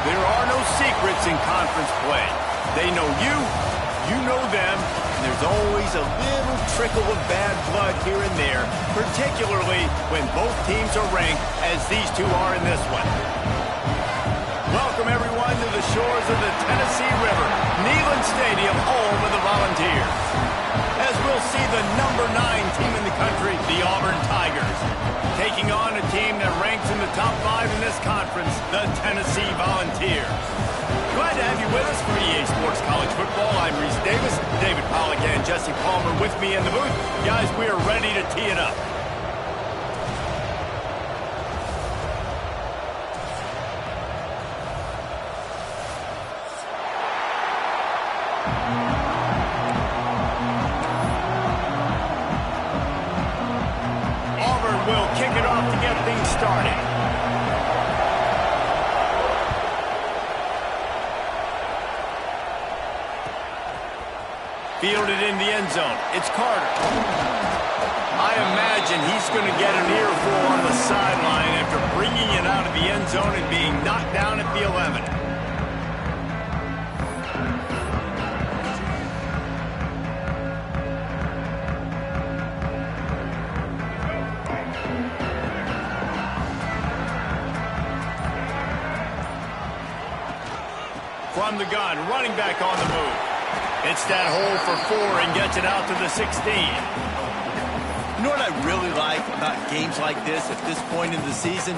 There are no secrets in conference play. They know you, you know them, and there's always a little trickle of bad blood here and there, particularly when both teams are ranked as these two are in this one. Welcome, everyone, to the shores of the Tennessee River, Neyland Stadium, home of the Volunteers. As we'll see the number 9 team in the country, the Auburn Tigers, taking on a team that ranks in the top 5 in this conference, the Tennessee Volunteers. Glad to have you with us for EA Sports College Football. I'm Reese Davis, David Pollack and Jesse Palmer with me in the booth. Guys, we are ready to tee it up. Will kick it off to get things started. Fielded in the end zone. It's Carter. I imagine he's going to get an earful on the sideline after bringing it out of the end zone and being knocked down at the 11. From the gun, running back on the move. It's that hole for 4 and gets it out to the 16. You know what I really like about games like this at this point in the season?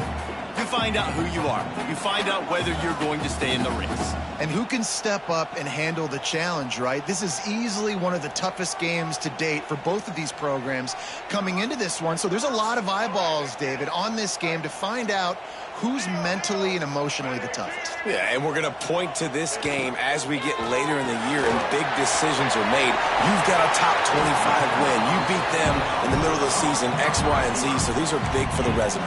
You find out who you are. You find out whether you're going to stay in the race. And who can step up and handle the challenge, right? This is easily one of the toughest games to date for both of these programs coming into this one. So there's a lot of eyeballs, David, on this game to find out who's mentally and emotionally the toughest. Yeah, and we're going to point to this game as we get later in the year and big decisions are made. You've got a top 25 win. You beat them in the middle of the season, X, Y, and Z, so these are big for the resume.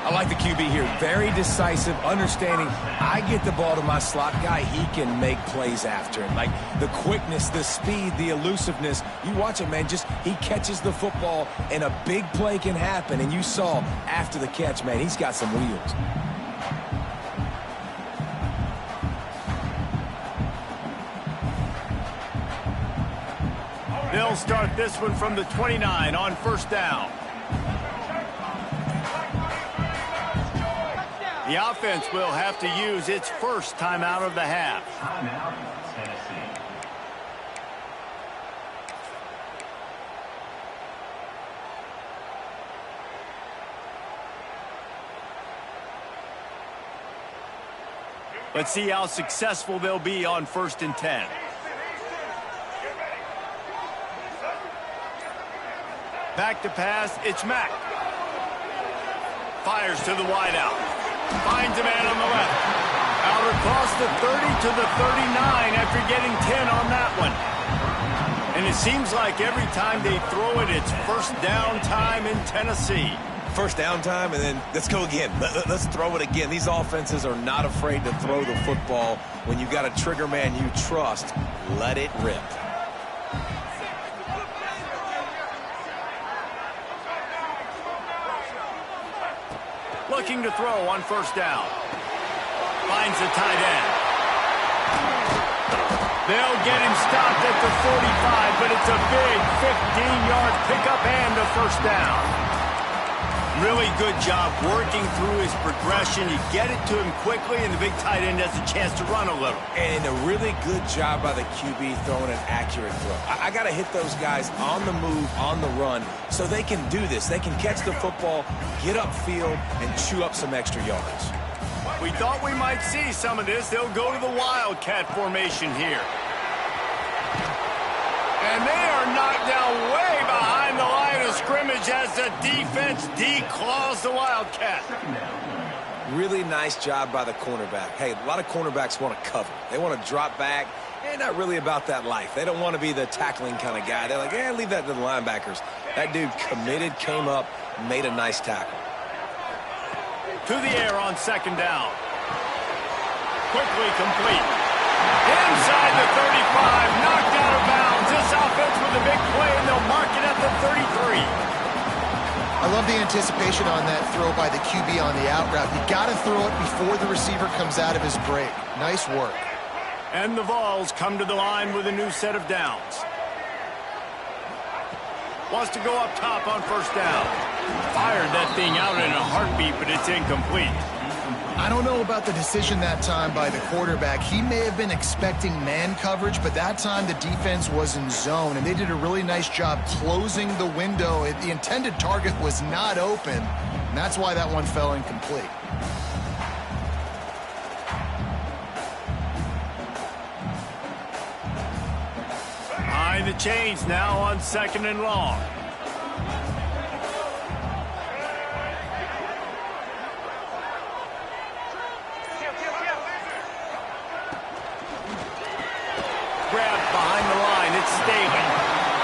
I like the QB here. Very decisive, understanding I get the ball to my slot guy, he can make plays after him. Like the quickness, the speed, the elusiveness. You watch it, man, just he catches the football and a big play can happen. And you saw after the catch, man, he's got some wheels. They'll start this one from the 29 on first down. The offense will have to use its first timeout of the half. Timeout, Tennessee. Let's see how successful they'll be on 1st and 10. Back to pass, it's Mack. Fires to the wideout. Finds a man on the left. Out across the 30 to the 39 after getting 10 on that one. And it seems like every time they throw it, it's first down time in Tennessee. First down time, and then let's go again. Let's throw it again. These offenses are not afraid to throw the football. When you've got a trigger man you trust, let it rip. Looking to throw on first down. Finds the tight end. They'll get him stopped at the 45, but it's a big 15-yard pickup and a first down. Really good job working through his progression. You get it to him quickly, and the big tight end has a chance to run a little. And a really good job by the QB throwing an accurate throw. I got to hit those guys on the move, on the run, so they can do this. They can catch the football, get upfield, and chew up some extra yards. We thought we might see some of this. They'll go to the Wildcat formation here. And they are knocked down way behind the line of scrimmage as the defense declaws the Wildcat. Really nice job by the cornerback. Hey, a lot of cornerbacks want to cover. They want to drop back. They're not really about that life. They don't want to be the tackling kind of guy. They're like, leave that to the linebackers. That dude committed, came up, made a nice tackle. To the air on second down. Quickly complete. Inside the 35, knocked out of bounds. This offense with a big play, and they'll mark it at the 33. I love the anticipation on that throw by the QB on the out route. You got to throw it before the receiver comes out of his break. Nice work. And the Vols come to the line with a new set of downs. Wants to go up top on first down. Fired that thing out in a heartbeat, but it's incomplete. I don't know about the decision that time by the quarterback. He may have been expecting man coverage, but that time the defense was in zone, and they did a really nice job closing the window. The intended target was not open, and that's why that one fell incomplete. Behind the chains now on second and long. Grabbed behind the line. It's Staley.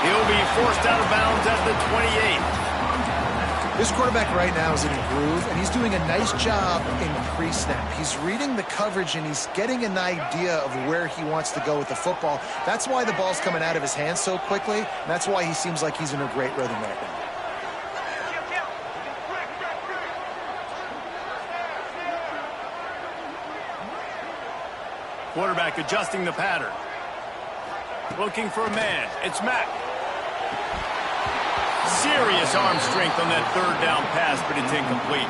He'll be forced out of bounds at the 28. This quarterback right now is in a groove, and he's doing a nice job in pre-snap. He's reading the coverage, and he's getting an idea of where he wants to go with the football. That's why the ball's coming out of his hands so quickly, and that's why he seems like he's in a great rhythm right now. Quarterback adjusting the pattern. Looking for a man. It's Mack. Serious arm strength on that third down pass, but it's incomplete.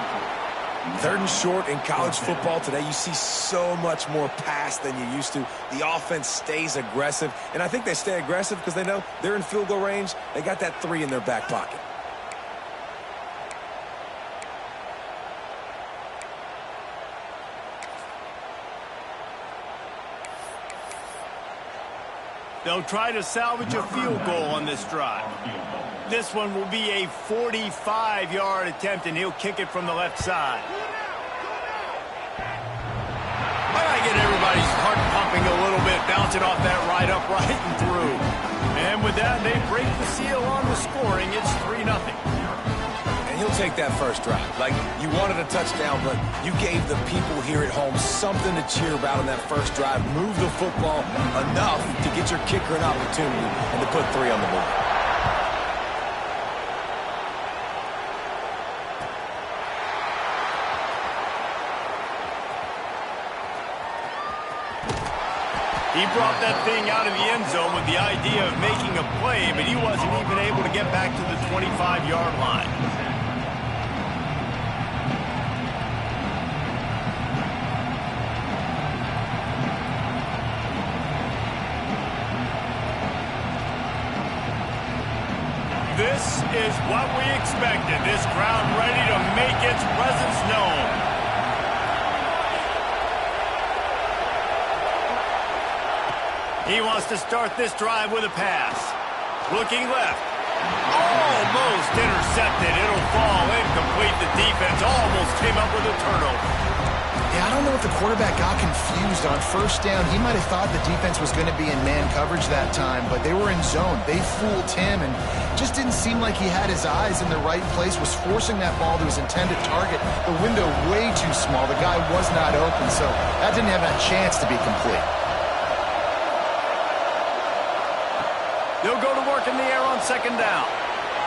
Third and short in college football today, you see so much more pass than you used to. The offense stays aggressive, and I think they stay aggressive because they know they're in field goal range. They got that 3 in their back pocket. They'll try to salvage a field goal on this drive. This one will be a 45-yard attempt, and he'll kick it from the left side. I gotta get everybody's heart pumping a little bit, bouncing off that right upright and through. And with that, they break the seal on the scoring. It's 3-0. He'll take that first drive. Like, you wanted a touchdown, but you gave the people here at home something to cheer about on that first drive. Move the football enough to get your kicker an opportunity and to put 3 on the board. He brought that thing out of the end zone with the idea of making a play, but he wasn't even able to get back to the 25-yard line. This is what we expected. This crowd ready to make its presence known. He wants to start this drive with a pass. Looking left. Almost intercepted. It'll fall incomplete. The defense almost came up with a turnover. Yeah, I don't know if the quarterback got confused on first down. He might have thought the defense was going to be in man coverage that time, but they were in zone. They fooled him, and just didn't seem like he had his eyes in the right place, was forcing that ball to his intended target. The window way too small. The guy was not open, so that didn't have a chance to be complete. They'll go to work in the air on second down.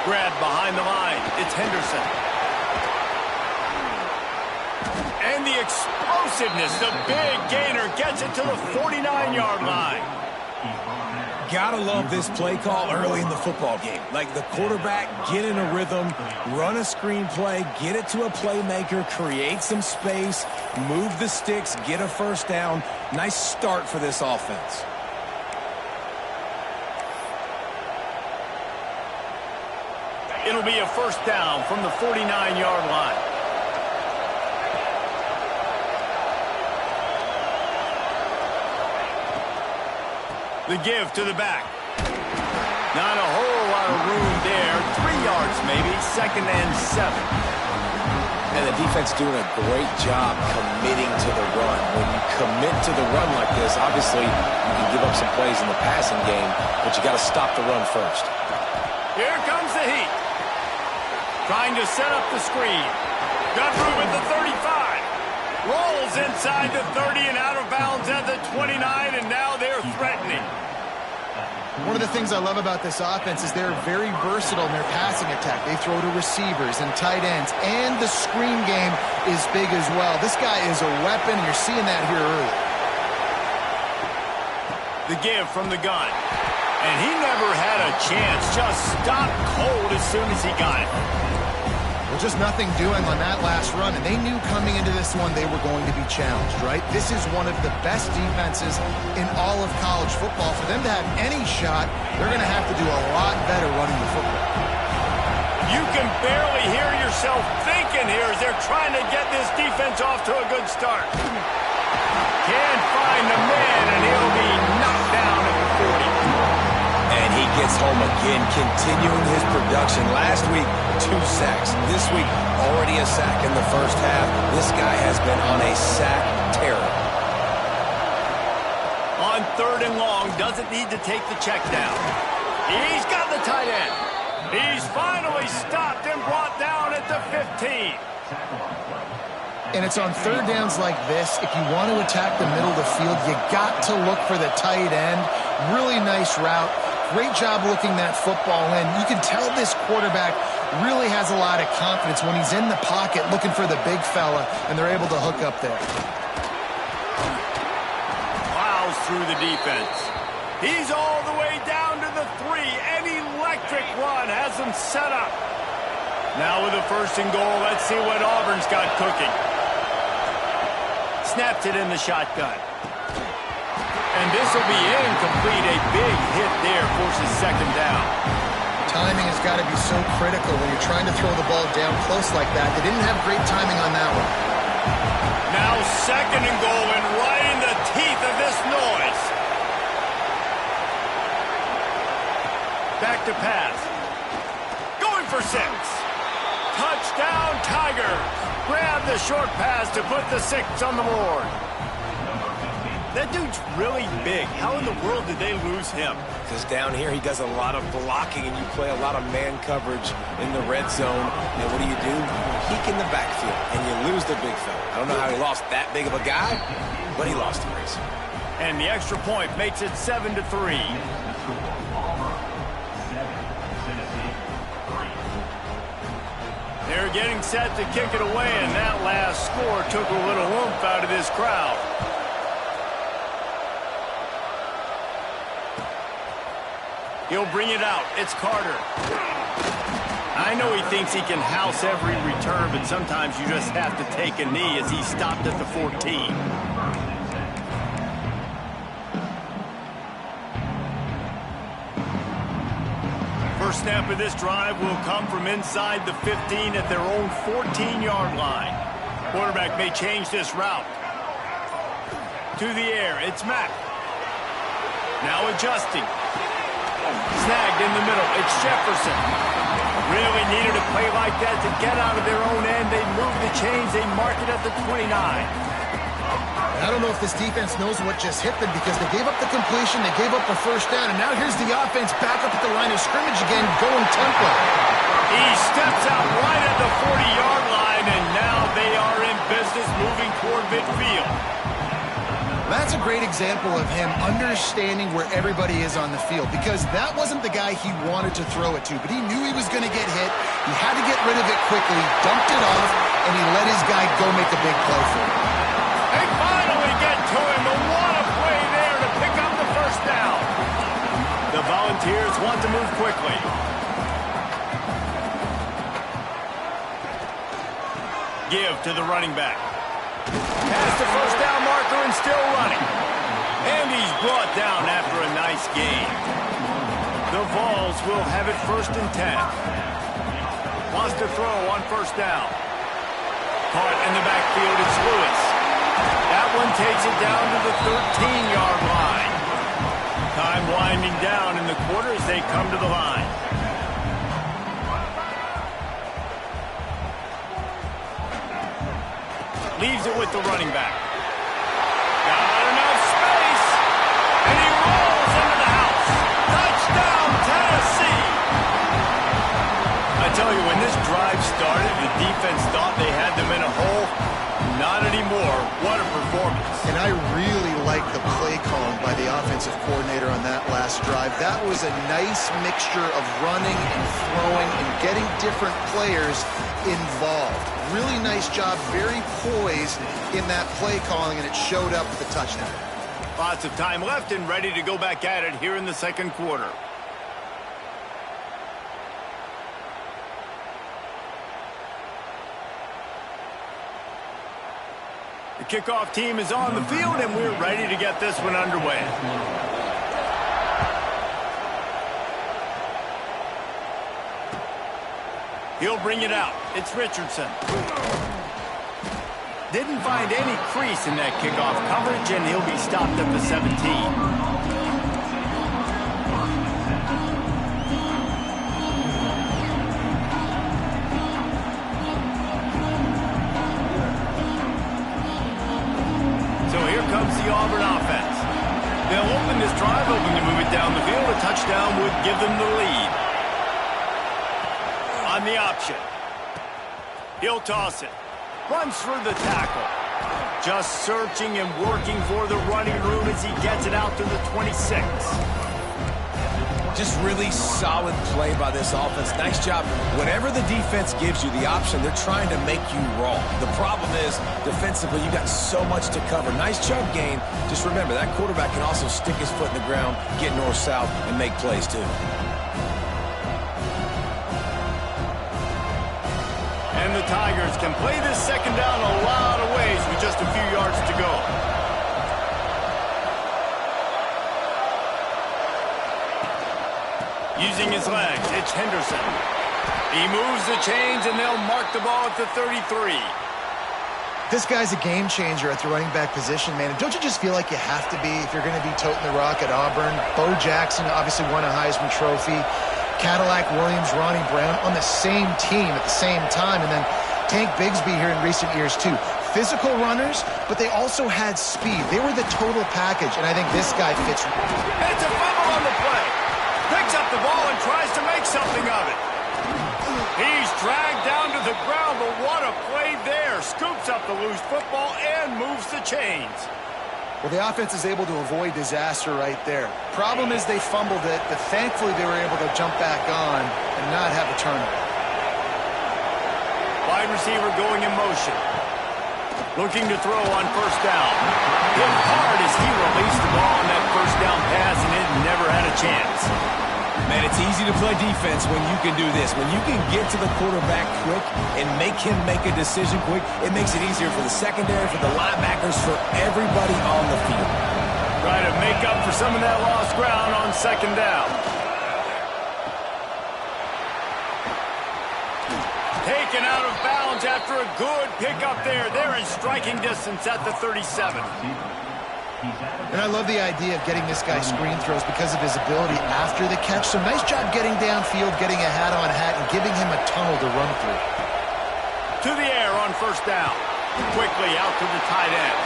Grabbed behind the line. It's Henderson. And the explosiveness, the big gainer gets it to the 49-yard line. Gotta love this play call early in the football game. Like the quarterback, get in a rhythm, run a screen play, get it to a playmaker, create some space, move the sticks, get a first down. Nice start for this offense. It'll be a first down from the 49-yard line. The give to the back. Not a whole lot of room there. 3 yards maybe. 2nd and 7. And the defense doing a great job committing to the run. When you commit to the run like this, obviously you can give up some plays in the passing game, but you got to stop the run first. Here comes the heat. Trying to set up the screen. Got room at the 35. Rolls inside the 30 and out of bounds at the 29, and now they're threatening. One of the things I love about this offense is they're very versatile in their passing attack. They throw to receivers and tight ends, and the screen game is big as well. This guy is a weapon, and you're seeing that here early. The give from the gun. And he never had a chance. Just stopped cold as soon as he got it. Well, just nothing doing on that last run, and they knew coming into this one they were going to be challenged, right? This is one of the best defenses in all of college football. For them to have any shot, they're going to have to do a lot better running the football. You can barely hear yourself thinking here as they're trying to get this defense off to a good start. Can't find the man, and he'll be knocked down at the 40. And he gets home again, continuing his production. Last week, 2 sacks. This week, already a sack in the first half. This guy has been on a sack terror. On 3rd and long, doesn't need to take the check down. He's got the tight end. He's finally stopped and brought down at the 15. And it's on 3rd downs like this. If you want to attack the middle of the field, you got to look for the tight end. Really nice route. Great job looking that football in. You can tell this quarterback really has a lot of confidence when he's in the pocket looking for the big fella, and they're able to hook up there. Plows through the defense. He's all the way down to the 3. An electric run has him set up. Now with a 1st and goal, let's see what Auburn's got cooking. Snapped it in the shotgun. And this will be incomplete. A big hit there forces 2nd down. Timing has got to be so critical when you're trying to throw the ball down close like that. They didn't have great timing on that one. Now 2nd and goal, and right in the teeth of this noise. Back to pass. Going for 6. Touchdown, Tigers. Grab the short pass to put the 6 on the board. That dude's really big. How in the world did they lose him? Because down here he does a lot of blocking, and you play a lot of man coverage in the red zone. And what do? Peek in the backfield, and you lose the big fella. I don't know how he lost that big of a guy, but he lost the race. And the extra point makes it 7-3. They're getting set to kick it away, and that last score took a little oomph out of this crowd. He'll bring it out. It's Carter. I know he thinks he can house every return, but sometimes you just have to take a knee as he stopped at the 14. First snap of this drive will come from inside the 15 at their own 14-yard line. Quarterback may change this route. To the air, it's Mack. Now adjusting. Snagged in the middle. It's Jefferson. Really needed a play like that to get out of their own end. They move the chains. They mark it at the 29. I don't know if this defense knows what just hit them because they gave up the completion, they gave up a 1st down, and now here's the offense back up at the line of scrimmage again, going tempo. He steps out right at the 40-yard line, and now they are in business moving toward midfield. That's a great example of him understanding where everybody is on the field because that wasn't the guy he wanted to throw it to, but he knew he was going to get hit. He had to get rid of it quickly, dumped it off, and he let his guy go make a big play for him. They finally get to him, and what a play there to pick up the 1st down. Volunteers want to move quickly. Give to the running back. Past the first down marker and still running. And he's brought down after a nice gain. The Vols will have it 1st and 10. Wants to throw on 1st down. Caught in the backfield, it's Lewis. That one takes it down to the 13-yard line. Time winding down in the quarter as they come to the line. Leaves it with the running back. Got enough space. And he rolls into the house. Touchdown, Tennessee. I tell you, when this drive started, the defense thought they had them in a hole. Not anymore. What a performance. And I really like the play calling by the offensive coordinator on that last drive. That was a nice mixture of running and throwing and getting different players involved. Really nice job, very poised in that play calling, and it showed up with the touchdown. Lots of time left and ready to go back at it here in the 2nd quarter. The kickoff team is on the field, and we're ready to get this one underway. He'll bring it out. It's Richardson. Didn't find any crease in that kickoff coverage, and he'll be stopped at the 17. Comes the Auburn offense. They'll open this drive, hoping to move it down the field. A touchdown would give them the lead. On the option. He'll toss it. Runs through the tackle. Just searching and working for the running room as he gets it out to the 26. Just really solid play by this offense. Nice job. Whatever the defense gives you the option, they're trying to make you wrong. The problem is, defensively, you got so much to cover. Nice chunk gain. Just remember, that quarterback can also stick his foot in the ground, get north-south, and make plays, too. And the Tigers can play this 2nd down a lot of ways with just a few yards to go. Using his legs, it's Henderson. He moves the chains, and they'll mark the ball at the 33. This guy's a game changer at the running back position, man. And don't you just feel like you have to be if you're going to be toting the rock at Auburn? Bo Jackson obviously won a Heisman Trophy. Cadillac Williams, Ronnie Brown on the same team at the same time. And then Tank Bigsby here in recent years, too. Physical runners, but they also had speed. They were the total package, and I think this guy fits. It's a fumble on the play. Picks up the ball and tries to make something of it. He's dragged down to the ground, but what a play there. Scoops up the loose football and moves the chains. Well, the offense is able to avoid disaster right there. Problem is they fumbled it, but thankfully they were able to jump back on and not have a turnover. Wide receiver going in motion. Looking to throw on 1st down. Hit hard as he released the ball on that 1st down pass, and it never had a chance. Man, it's easy to play defense when you can do this. When you can get to the quarterback quick and make him make a decision quick, it makes it easier for the secondary, for the linebackers, for everybody on the field. Try to make up for some of that lost ground on 2nd down. Taken out of bounds after a good pickup there. They're in striking distance at the 37. And I love the idea of getting this guy screen throws because of his ability after the catch. So nice job getting downfield, getting a hat-on-hat, and giving him a tunnel to run through. To the air on 1st down. Quickly out to the tight end.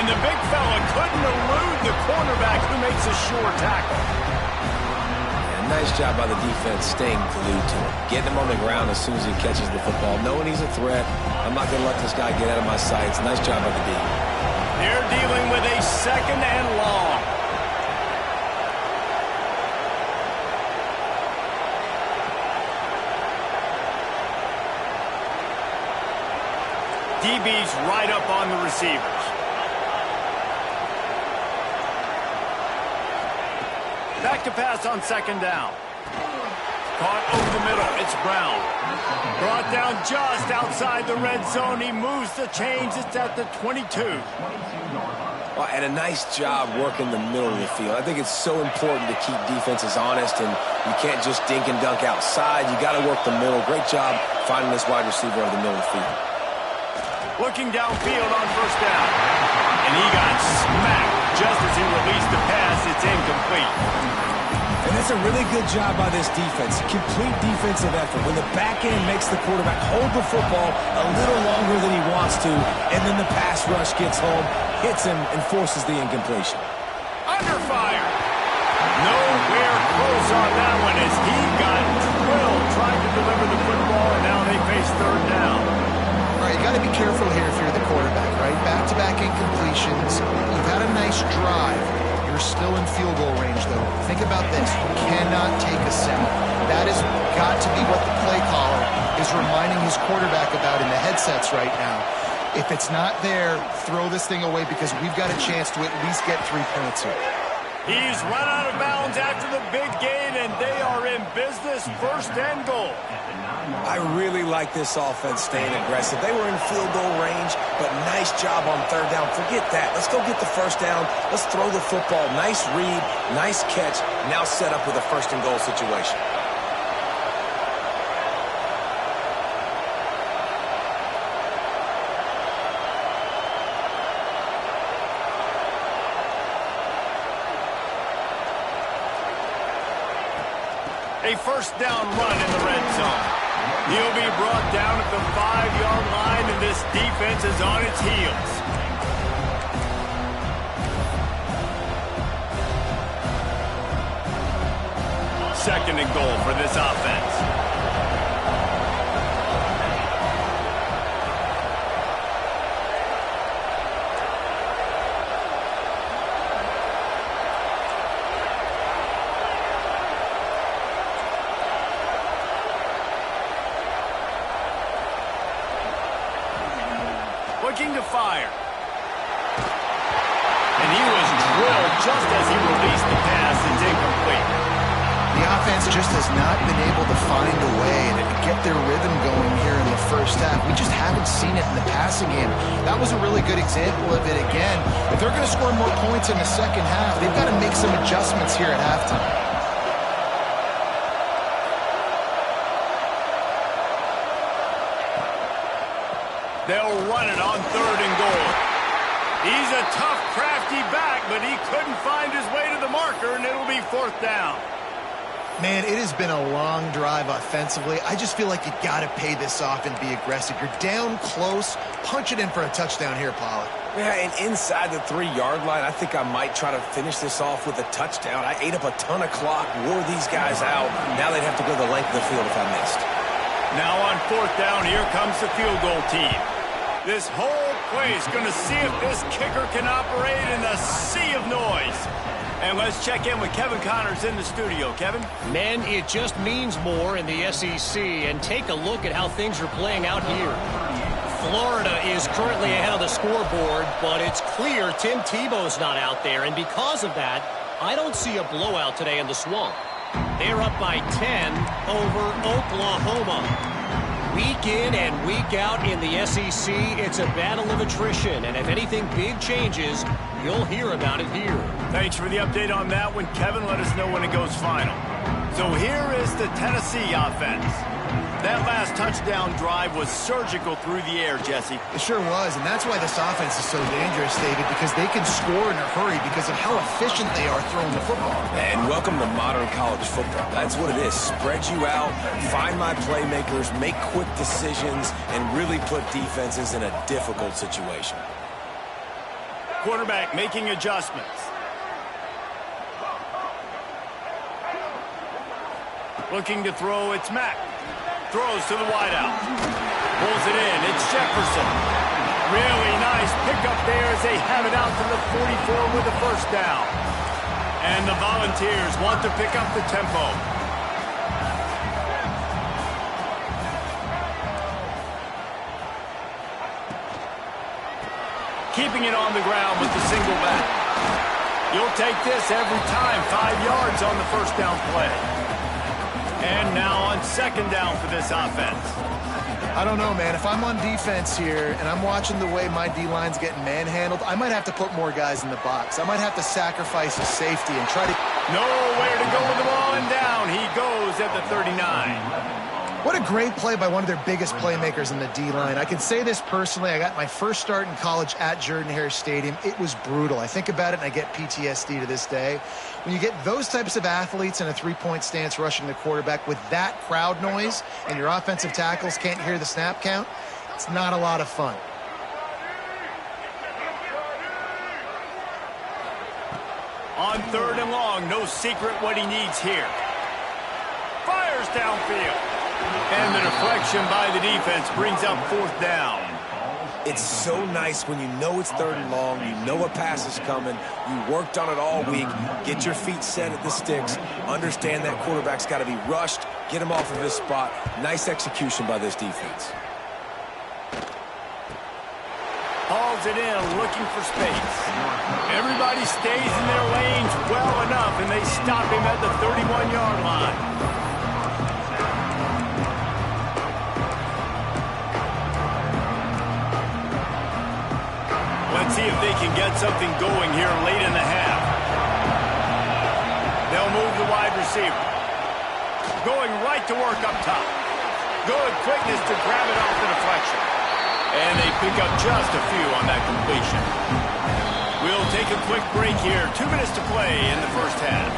And the big fella couldn't elude the cornerback who makes a sure tackle. Nice job by the defense staying glued to him. Getting him on the ground as soon as he catches the football. Knowing he's a threat. I'm not going to let this guy get out of my sights. Nice job by the D. They're dealing with a 2nd and long. DB's right up on the receivers. Back to pass on second down. Caught over the middle. It's Brown. Brought down just outside the red zone. He moves the chains. It's at the 22. Well, and a nice job working the middle of the field. I think it's so important to keep defenses honest, and you can't just dink and dunk outside. You got to work the middle. Great job finding this wide receiver over the middle of the field. Looking downfield on first down. And he got smacked just as he released the pass. It's incomplete. And that's a really good job by this defense. Complete defensive effort. When the back end makes the quarterback hold the football a little longer than he wants to, and then the pass rush gets home, hits him, and forces the incompletion. Under fire. Nowhere close on that one as he got drilled trying to deliver the football, and now they face third down. All right, you got to be careful here if you're the quarterback, right? Back-to-back incompletions. You've had a nice drive. You're still in field goal range, though. Think about this. You cannot take a sack. That has got to be what the play caller is reminding his quarterback about in the headsets right now. If it's not there, throw this thing away because we've got a chance to at least get 3 points here. He's run out of bounds after the big gain, and they are in business. First and goal. I really like this offense staying aggressive. They were in field goal range, but nice job on third down. Forget that. Let's go get the first down. Let's throw the football. Nice read, nice catch. Now set up with a first and goal situation. A first down run in the red zone. He'll be brought down at the 5-yard line, and this defense is on its heels. Second and goal for this offense. Looking to fire. And he was drilled just as he released the pass. It's incomplete. The offense just has not been able to find a way to get their rhythm going here in the first half. We just haven't seen it in the passing game. That was a really good example of it again. If they're going to score more points in the second half, they've got to make some adjustments here at halftime. They'll run it on third and goal. He's a tough, crafty back, but he couldn't find his way to the marker, and it'll be fourth down. Man, it has been a long drive offensively. I just feel like you got to pay this off and be aggressive. You're down close. Punch it in for a touchdown here, Pollard. Yeah, and inside the 3-yard line, I think I might try to finish this off with a touchdown. I ate up a ton of clock, wore these guys out. Now they'd have to go the length of the field if I missed. Now on fourth down, here comes the field goal team. This whole place going to see if this kicker can operate in a sea of noise. And let's check in with Kevin Connors in the studio. Kevin? Men, it just means more in the SEC. And take a look at how things are playing out here. Florida is currently ahead of the scoreboard, but it's clear Tim Tebow's not out there. And because of that, I don't see a blowout today in the Swamp. They're up by 10 over Oklahoma. Week in and week out in the SEC, it's a battle of attrition. And if anything big changes, you'll hear about it here. Thanks for the update on that one, Kevin. Let us know when it goes final. So here is the Tennessee offense. That last touchdown drive was surgical through the air, Jesse. It sure was, and that's why this offense is so dangerous, David, because they can score in a hurry because of how efficient they are throwing the football. And welcome to modern college football. That's what it is. Spread you out, find my playmakers, make quick decisions, and really put defenses in a difficult situation. Quarterback making adjustments. Looking to throw, it's Mack. Throws to the wideout. Pulls it in. It's Jefferson. Really nice pickup there as they have it out to the 44 with a first down. And the Volunteers want to pick up the tempo. Keeping it on the ground with the single back. You'll take this every time. 5 yards on the first down play. And now on second down for this offense. I don't know, man. If I'm on defense here and I'm watching the way my D-line's getting manhandled, I might have to put more guys in the box. I might have to sacrifice his safety and try to... Nowhere to go with the ball, and down he goes at the 39. What a great play by one of their biggest playmakers in the D-line. I can say this personally. I got my first start in college at Jordan-Hare Stadium. It was brutal. I think about it, and I get PTSD to this day. When you get those types of athletes in a three-point stance rushing the quarterback with that crowd noise and your offensive tackles can't hear the snap count, it's not a lot of fun. On third and long, no secret what he needs here. Fires downfield. And the deflection by the defense brings up fourth down. It's so nice when you know it's third and long, you know a pass is coming, you worked on it all week, get your feet set at the sticks, understand that quarterback's got to be rushed, get him off of his spot. Nice execution by this defense. Hauls it in, looking for space. Everybody stays in their lanes well enough, and they stop him at the 31-yard line. Let's see if they can get something going here late in the half. They'll move the wide receiver. Going right to work up top. Good quickness to grab it off the deflection. And they pick up just a few on that completion. We'll take a quick break here. 2 minutes to play in the first half.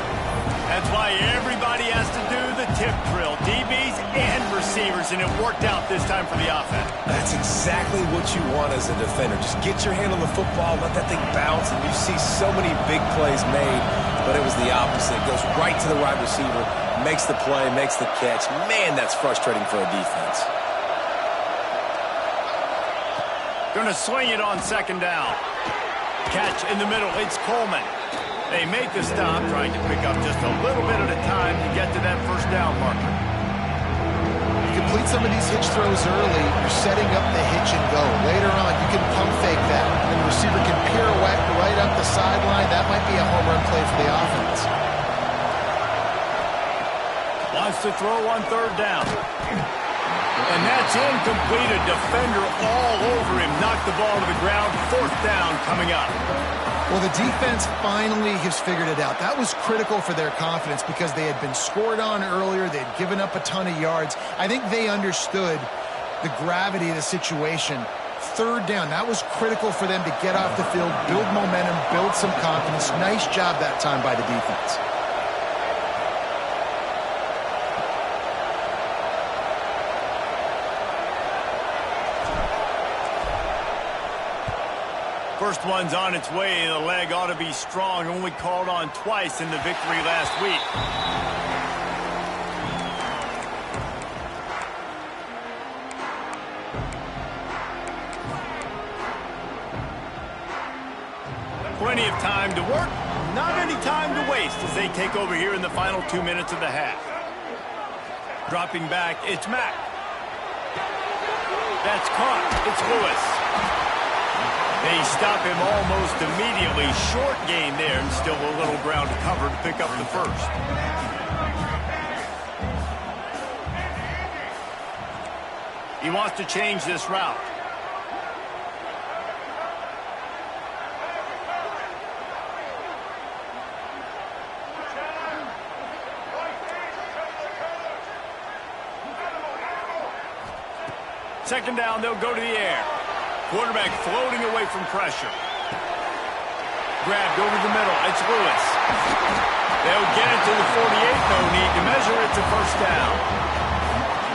That's why everybody has to do the tip drill. DBs and receivers, and it worked out this time for the offense. That's exactly what you want as a defender. Just get your hand on the football, let that thing bounce, and you see so many big plays made, but it was the opposite. It goes right to the wide receiver, makes the play, makes the catch. Man, that's frustrating for a defense. Going to swing it on second down. Catch in the middle. It's Coleman. They make the stop, trying to pick up just a little bit at a time to get to that first down marker. You complete some of these hitch throws early, you're setting up the hitch and go. Later on, you can pump fake that, and the receiver can pirouette right up the sideline. That might be a home run play for the offense. Wants to throw on third down. And that's incomplete. A defender all over him. Knocked the ball to the ground. Fourth down coming up. Well, the defense finally has figured it out. That was critical for their confidence because they had been scored on earlier. They had given up a ton of yards. I think they understood the gravity of the situation. Third down, that was critical for them to get off the field, build momentum, build some confidence. Nice job that time by the defense. First one's on its way. The leg ought to be strong. Only called on twice in the victory last week. Plenty of time to work. Not any time to waste as they take over here in the final 2 minutes of the half. Dropping back, it's Mack. That's caught. It's Lewis. They stop him almost immediately. Short gain there, and still a little ground to cover to pick up the first. He wants to change this route. Second down, they'll go to the air. Quarterback floating away from pressure. Grabbed over the middle. It's Lewis. They'll get it to the 48. No need to measure. It's a first down.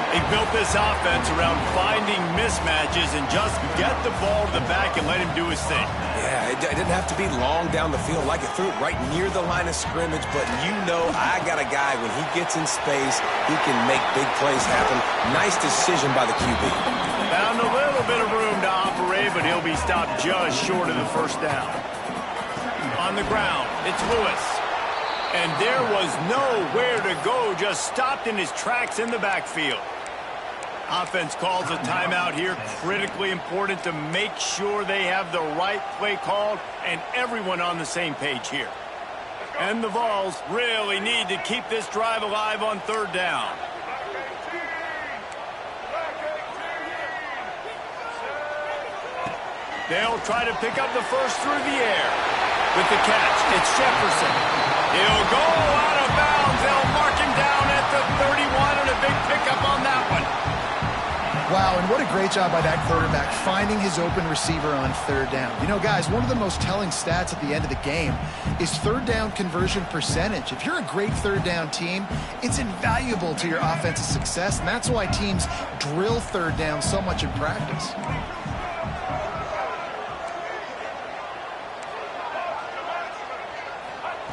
They built this offense around finding mismatches and just get the ball to the back and let him do his thing. Yeah, it didn't have to be long down the field. Like it threw it right near the line of scrimmage, but you know I got a guy, when he gets in space, he can make big plays happen. Nice decision by the QB. Found a little bit of room to operate, but he'll be stopped just short of the first down. On the ground, it's Lewis. And there was nowhere to go, just stopped in his tracks in the backfield. Offense calls a timeout here. Critically important to make sure they have the right play called and everyone on the same page here. And the Vols really need to keep this drive alive on third down. They'll try to pick up the first through the air. With the catch, it's Jefferson. He'll go out of bounds. They'll mark him down at the 31, and a big pickup on that one. Wow, and what a great job by that quarterback finding his open receiver on third down. You know, guys, one of the most telling stats at the end of the game is third down conversion percentage. If you're a great third down team, it's invaluable to your offensive success, and that's why teams drill third down so much in practice.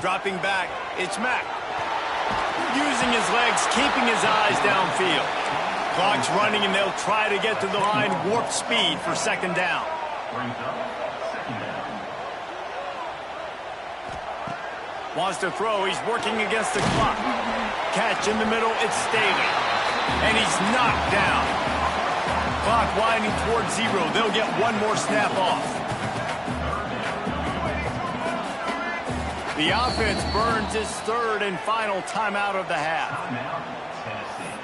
Dropping back, it's Mack. Using his legs, keeping his eyes downfield. Clock's running, and they'll try to get to the line warp speed for second down. Brings up second down. Wants to throw. He's working against the clock. Catch in the middle. It's Staley. And he's knocked down. Clock winding towards 0. They'll get one more snap off. The offense burns its third and final timeout of the half. Timeout, Tennessee.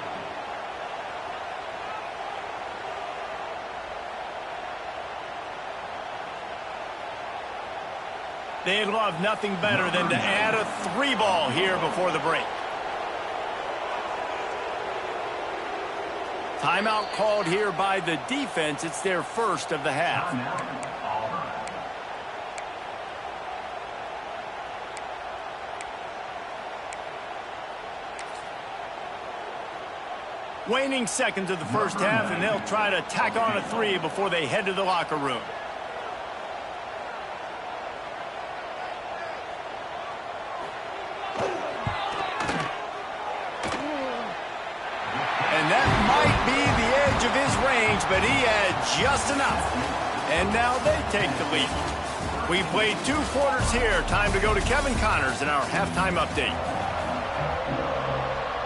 They'd love nothing better than to add a 3-ball here before the break. Timeout called here by the defense. It's their first of the half. Timeout, Auburn. Waning seconds of the first half, and they'll try to tack on a 3 before they head to the locker room. And that might be the edge of his range, but he had just enough. And now they take the lead. We played 2 quarters here. Time to go to Kevin Connors in our halftime update.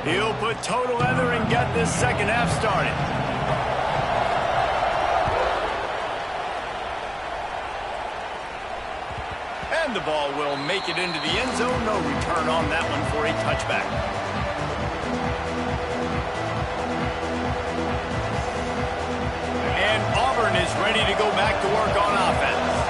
He'll put total leather and get this second half started. And the ball will make it into the end zone. No return on that one for a touchback. And Auburn is ready to go back to work on offense.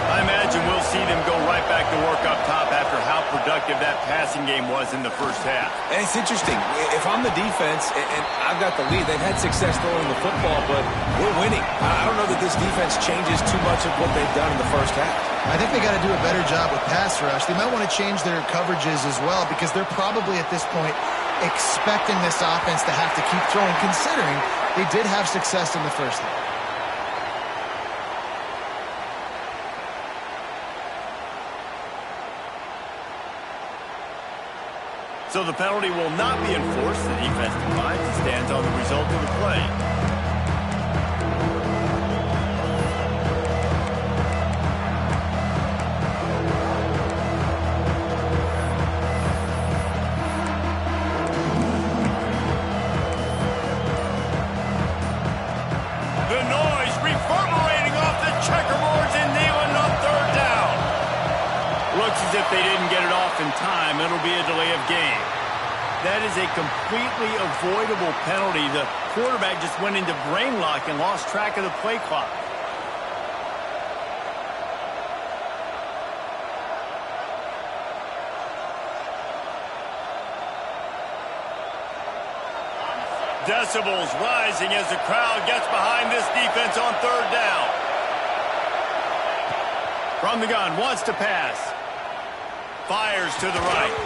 I imagine we'll see them go right back to work up top after how productive that passing game was in the first half. And it's interesting. If I'm the defense and I've got the lead, they've had success throwing the football, but we're winning. I don't know that this defense changes too much of what they've done in the first half. I think they got to do a better job with pass rush. They might want to change their coverages as well because they're probably at this point expecting this offense to have to keep throwing, considering they did have success in the first half. So the penalty will not be enforced. The defense declines and stands on the result of the play. The noise reverberating off the checkerboards and kneeling on third down. Looks as if they didn't get it off in time. It'll be a delay of game. That is a completely avoidable penalty. The quarterback just went into brain lock and lost track of the play clock. Decibels rising as the crowd gets behind this defense on third down. From the gun, wants to pass. Fires to the right.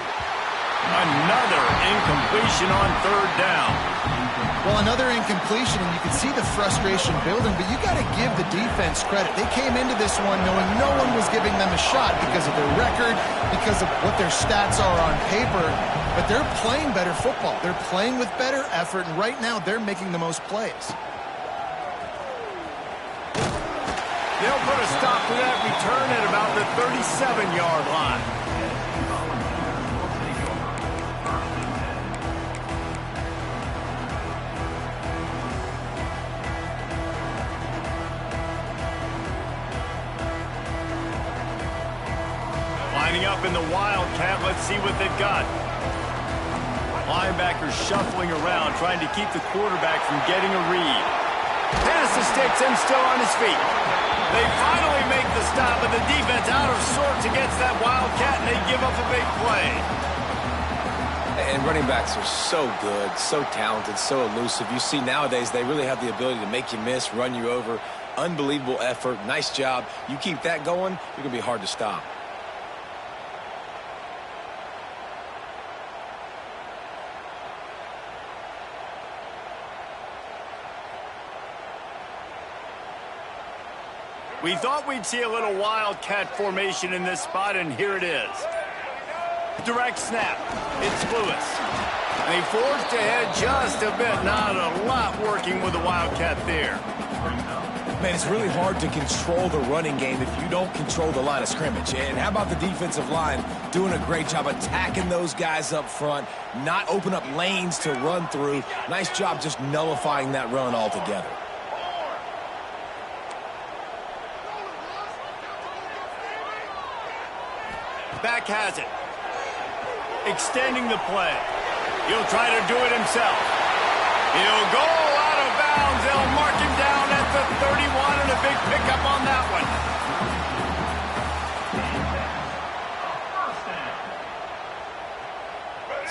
Another incompletion on third down. Well, another incompletion, and you can see the frustration building, but you got to give the defense credit. They came into this one knowing no one was giving them a shot because of their record, because of what their stats are on paper, but they're playing better football. They're playing with better effort, and right now they're making the most plays. They'll put a stop to that return at about the 37-yard line. Lining up in the Wildcat. Let's see what they've got. Linebackers shuffling around, trying to keep the quarterback from getting a read. Pass the sticks and still on his feet. They finally make the stop, but the defense out of sorts against that Wildcat, and they give up a big play. And running backs are so good, so talented, so elusive. You see nowadays they really have the ability to make you miss, run you over. Unbelievable effort. Nice job. You keep that going, you're going to be hard to stop. We thought we'd see a little Wildcat formation in this spot, and here it is. Direct snap. It's Lewis. They forced ahead just a bit. Not a lot working with the Wildcat there. Man, it's really hard to control the running game if you don't control the line of scrimmage. And how about the defensive line doing a great job attacking those guys up front, not open up lanes to run through. Nice job just nullifying that run altogether. Back has it. Extending the play. He'll try to do it himself. He'll go out of bounds. They'll mark him down at the 31, and a big pickup on that one.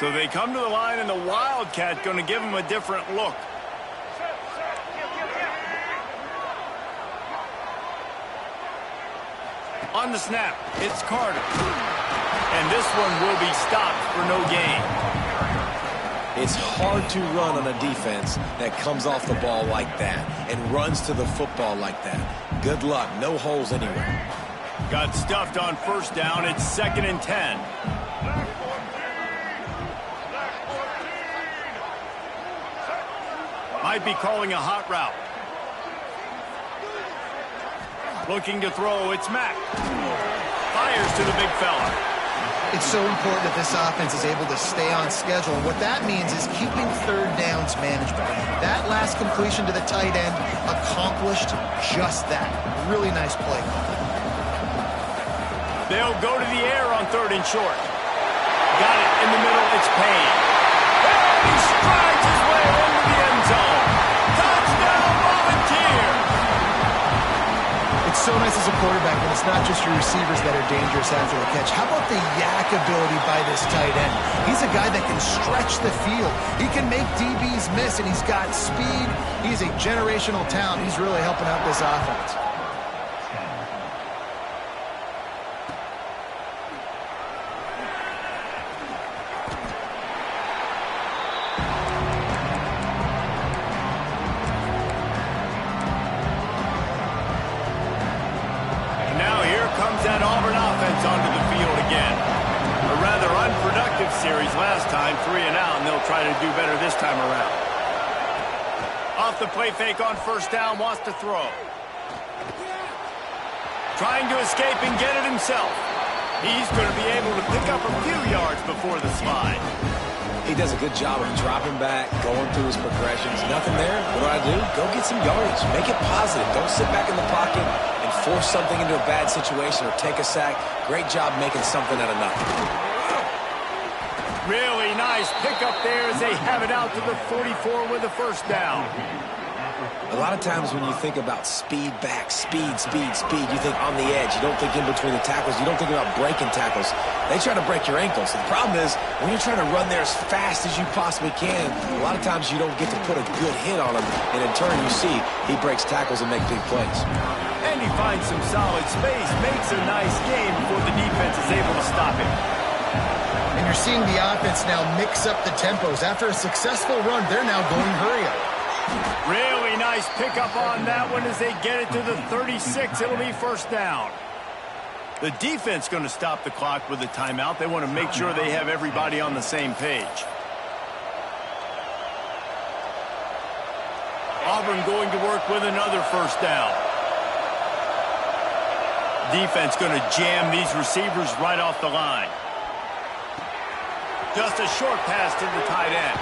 So they come to the line, and the Wildcat going to give him a different look. On the snap, it's Carter. And this one will be stopped for no gain. It's hard to run on a defense that comes off the ball like that and runs to the football like that. Good luck. No holes anywhere. Got stuffed on first down. It's 2nd and 10. Might be calling a hot route. Looking to throw. It's Mack. Fires to the big fella. It's so important that this offense is able to stay on schedule. And what that means is keeping third downs manageable. That last completion to the tight end accomplished just that. Really nice play call. They'll go to the air on 3rd and short. Got it in the middle. It's Payne. And he strides his way into the end zone. Touchdown, Volunteer. It's so nice as a quarterback when it's not just your receivers that are dangerous after the catch. How about the yak ability by this tight end? He's a guy that can stretch the field. He can make DBs miss, and he's got speed. He's a generational talent. He's really helping out this offense. That Auburn offense onto the field again. A rather unproductive series last time, 3 and out, and they'll try to do better this time around. Off the play fake on first down, wants to throw. Trying to escape and get it himself. He's going to be able to pick up a few yards before the slide. He does a good job of dropping back, going through his progressions. Nothing there. What do? Go get some yardage. Make it positive. Don't sit back in the pocket and force something into a bad situation or take a sack. Great job making something out of nothing. Really nice pickup there as they have it out to the 44 with a first down. A lot of times when you think about speed back, speed, you think on the edge. You don't think in between the tackles. You don't think about breaking tackles. They try to break your ankles. The problem is when you're trying to run there as fast as you possibly can, a lot of times you don't get to put a good hit on him. And in turn, you see he breaks tackles and makes big plays. And he finds some solid space, makes a nice game before the defense is able to stop him. And you're seeing the offense now mix up the tempos. After a successful run, they're now going hurry up. Really nice pickup on that one as they get it to the 36. It'll be first down. The defense going to stop the clock with a timeout. They want to make sure they have everybody on the same page. Auburn going to work with another first down. Defense going to jam these receivers right off the line. Just a short pass to the tight end.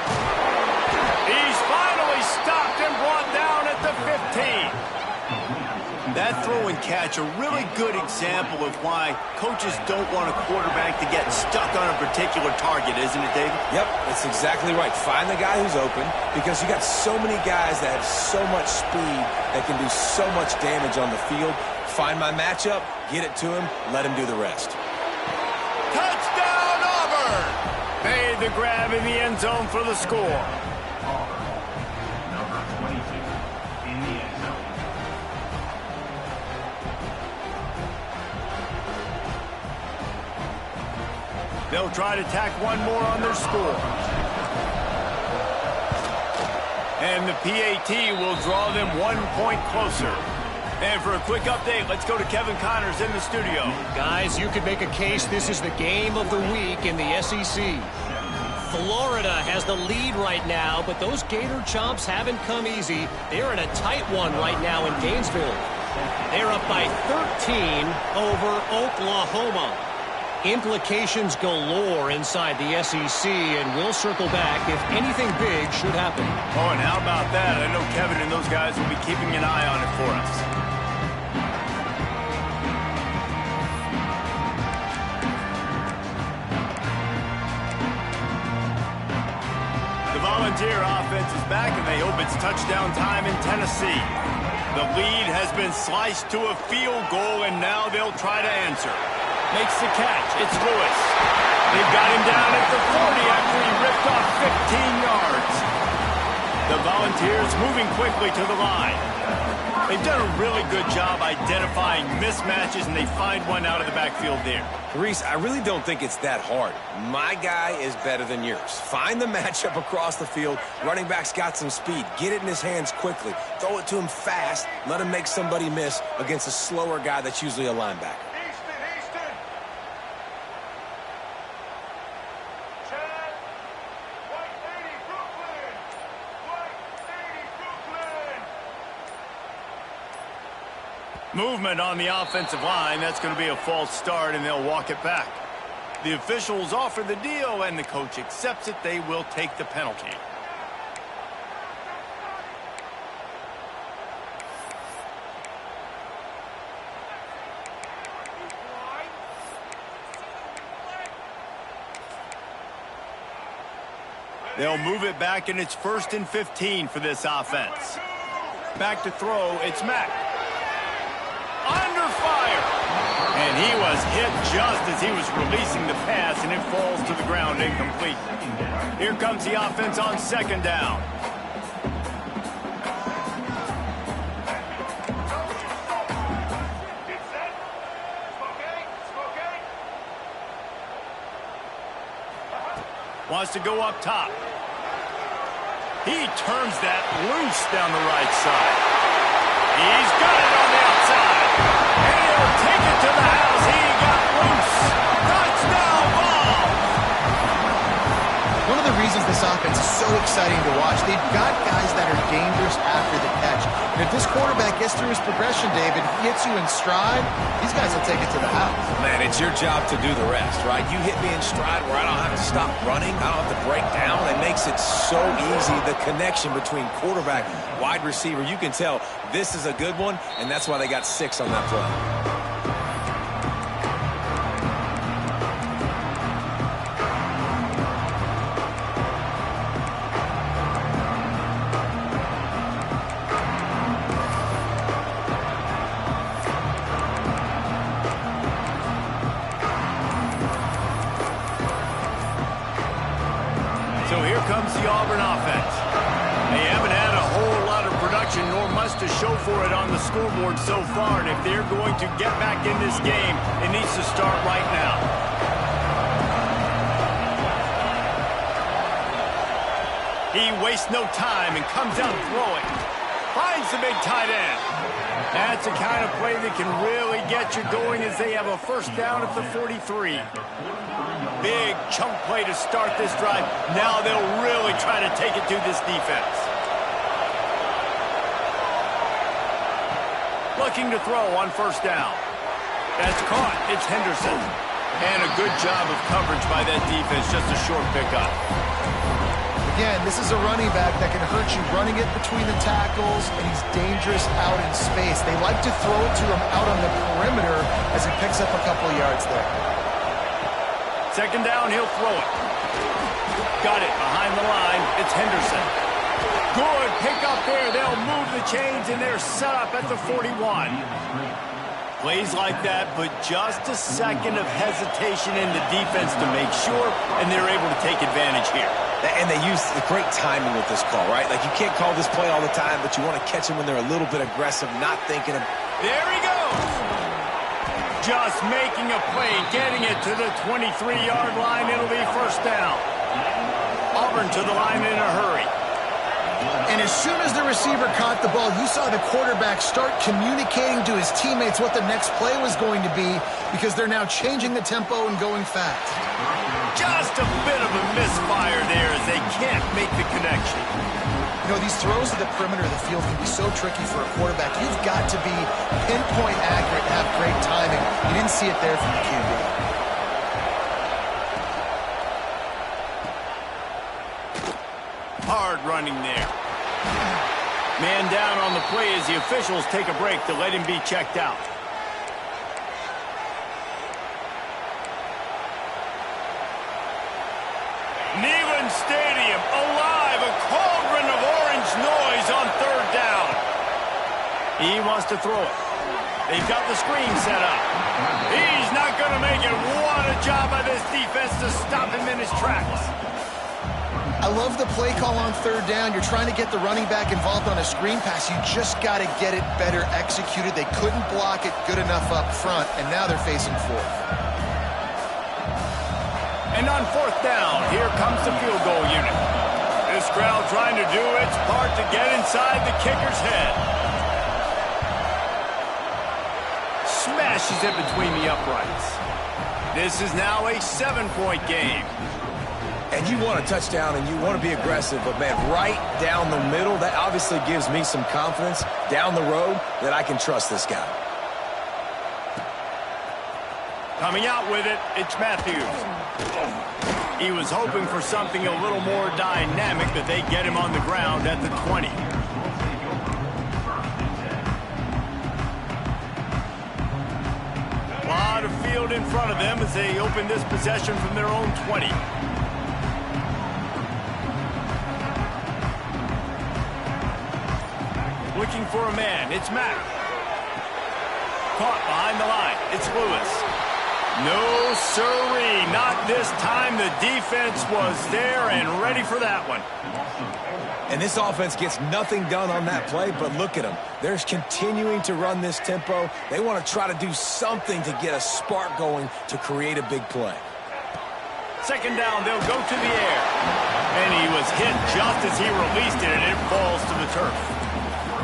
He's finally stopped and brought down at the 15. That throw and catch, a really good example of why coaches don't want a quarterback to get stuck on a particular target, isn't it, David? Yep, that's exactly right. Find the guy who's open because you got so many guys that have so much speed that can do so much damage on the field. Find my matchup, get it to him, let him do the rest. Touchdown, Auburn! Made the grab in the end zone for the score. Number 22 in the end zone. They'll try to tack one more on their score. And the PAT will draw them 1 point closer. And for a quick update, let's go to Kevin Connors in the studio. Guys, you could make a case this is the game of the week in the SEC. Florida has the lead right now, but those Gator Chomps haven't come easy. They're in a tight one right now in Gainesville. They're up by 13 over Oklahoma. Implications galore inside the SEC, and we'll circle back if anything big should happen. Oh, and how about that? I know Kevin and those guys will be keeping an eye on it for us. The Volunteer offense is back, and they hope it's touchdown time in Tennessee. The lead has been sliced to a field goal, and now they'll try to answer. Makes the catch. It's Lewis. They've got him down at the 40 after he ripped off 15 yards. The Volunteers moving quickly to the line. They've done a really good job identifying mismatches, and they find one out of the backfield there. Reese, I really don't think it's that hard. My guy is better than yours. Find the matchup across the field. Running back's got some speed. Get it in his hands quickly. Throw it to him fast. Let him make somebody miss against a slower guy that's usually a linebacker. Movement on the offensive line. That's going to be a false start, and they'll walk it back. The officials offer the deal, and the coach accepts it. They will take the penalty. They'll move it back, and it's 1st and 15 for this offense. Back to throw, it's Mack. Under fire. And he was hit just as he was releasing the pass, and it falls to the ground incomplete. Here comes the offense on 2nd down. Wants to go up top. He turns that loose down the right side. He's got it on the outside. And he'll take it to the house. He got loose. Touchdown ball. One of the reasons this offense is so exciting to watch, they've got guys that are dangerous after the catch. And if this quarterback gets through his progression, David, he hits you in stride, these guys will take it to the house. Man, it's your job to do the rest, right? You hit me in stride where I don't have to stop running. I don't have to break down. It makes it so easy, the connection between quarterback, wide receiver. You can tell this is a good one, and that's why they got 6 on that play. So here comes the Auburn offense. They haven't had a whole lot of production, nor much to show for it on the scoreboard so far. And if they're going to get back in this game, it needs to start right now. He wastes no time and comes out throwing. Finds the big tight end. That's the kind of play that can really get you going as they have a 1st down at the 43. Big chunk play to start this drive. Now they'll really try to take it to this defense. Looking to throw on 1st down. That's caught. It's Henderson. And a good job of coverage by that defense. Just a short pickup. The Again, this is a running back that can hurt you running it between the tackles, and he's dangerous out in space. They like to throw it to him out on the perimeter as he picks up a couple of yards there. Second down, he'll throw it. Got it behind the line. It's Henderson. Good pick up there. They'll move the chains, and they're set up at the 41. Plays like that, but just a second of hesitation in the defense to make sure, and they're able to take advantage here. And they use the great timing with this call, right? Like, you can't call this play all the time, but you want to catch them when they're a little bit aggressive, not thinking of... There he goes! Just making a play, getting it to the 23-yard line. It'll be first down. Auburn to the line in a hurry. And as soon as the receiver caught the ball, you saw the quarterback start communicating to his teammates what the next play was going to be, because they're now changing the tempo and going fast. Just a bit of a misfire there as they can't make the connection. You know, these throws to the perimeter of the field can be so tricky for a quarterback. You've got to be pinpoint accurate and have great timing. You didn't see it there from the QB. Hard running there. Man down on the play as the officials take a break to let him be checked out. Neyland Stadium alive, a cauldron of orange noise on third down. He wants to throw it. They've got the screen set up. He's not going to make it. What a job by this defense to stop him in his tracks. I love the play call on third down. You're trying to get the running back involved on a screen pass. You just got to get it better executed. They couldn't block it good enough up front, and now they're facing fourth. And on fourth down, here comes the field goal unit. This crowd trying to do its part to get inside the kicker's head. Smashes it between the uprights. This is now a 7-point game. And you want a touchdown and you want to be aggressive, but, man, right down the middle, that obviously gives me some confidence down the road that I can trust this guy. Coming out with it, it's Matthews. He was hoping for something a little more dynamic, but they get him on the ground at the 20. A lot of field in front of them as they open this possession from their own 20. Looking for a man. It's Mack. Caught behind the line. It's Lewis. No, sirree. Not this time. The defense was there and ready for that one. And this offense gets nothing done on that play, but look at them. They're continuing to run this tempo. They want to try to do something to get a spark going to create a big play. Second down, they'll go to the air. And he was hit just as he released it, and it falls to the turf.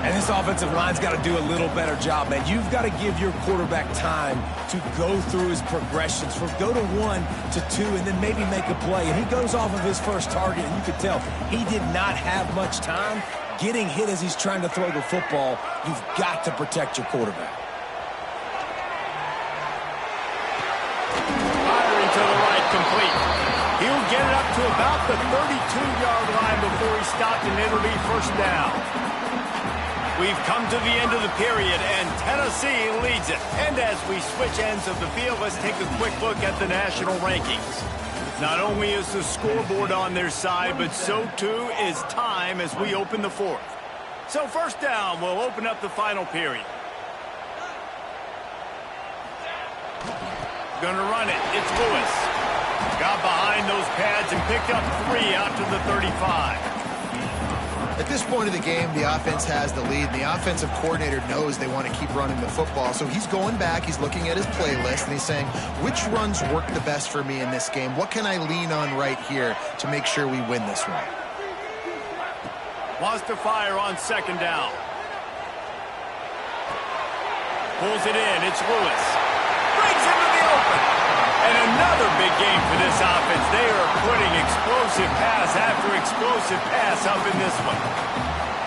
And this offensive line's got to do a little better job, man. You've got to give your quarterback time to go through his progressions, from go to 1 to 2, and then maybe make a play. And he goes off of his first target, and you could tell he did not have much time. Getting hit as he's trying to throw the football, you've got to protect your quarterback. Firing to the right, complete. He'll get it up to about the 32-yard line before he stopped, and it'll be first down. We've come to the end of the period, and Tennessee leads it. And as we switch ends of the field, let's take a quick look at the national rankings. Not only is the scoreboard on their side, but so too is time as we open the fourth. So first down, we'll open up the final period. Gonna run it. It's Lewis. Got behind those pads and picked up 3 out to the 35. At this point of the game, the offense has the lead. The offensive coordinator knows they want to keep running the football. So he's going back, he's looking at his playlist, and he's saying, which runs work the best for me in this game? What can I lean on right here to make sure we win this one? Wants to fire on second down. Pulls it in. It's Lewis. Brings him to the open. And another big game for this offense. They are putting explosive pass after explosive pass up in this one.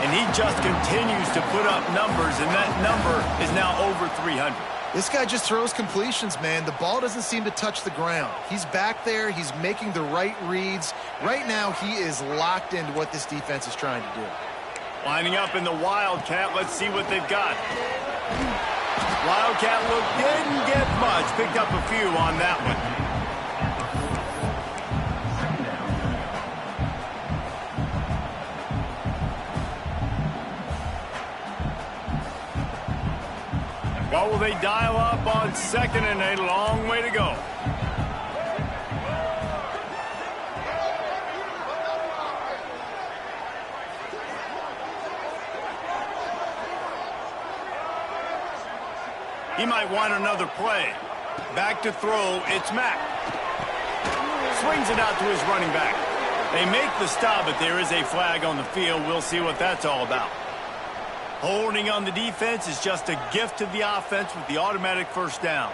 And he just continues to put up numbers, and that number is now over 300. This guy just throws completions, man. The ball doesn't seem to touch the ground. He's back there. He's making the right reads. Right now, he is locked into what this defense is trying to do. Lining up in the Wildcat. Let's see what they've got. Wildcat look didn't get much. Picked up a few on that one. What will they dial up on second and a long way to go? He might want another play. Back to throw, it's Mack. Swings it out to his running back. They make the stop, but there is a flag on the field. We'll see what that's all about. Holding on the defense is just a gift to the offense with the automatic first down.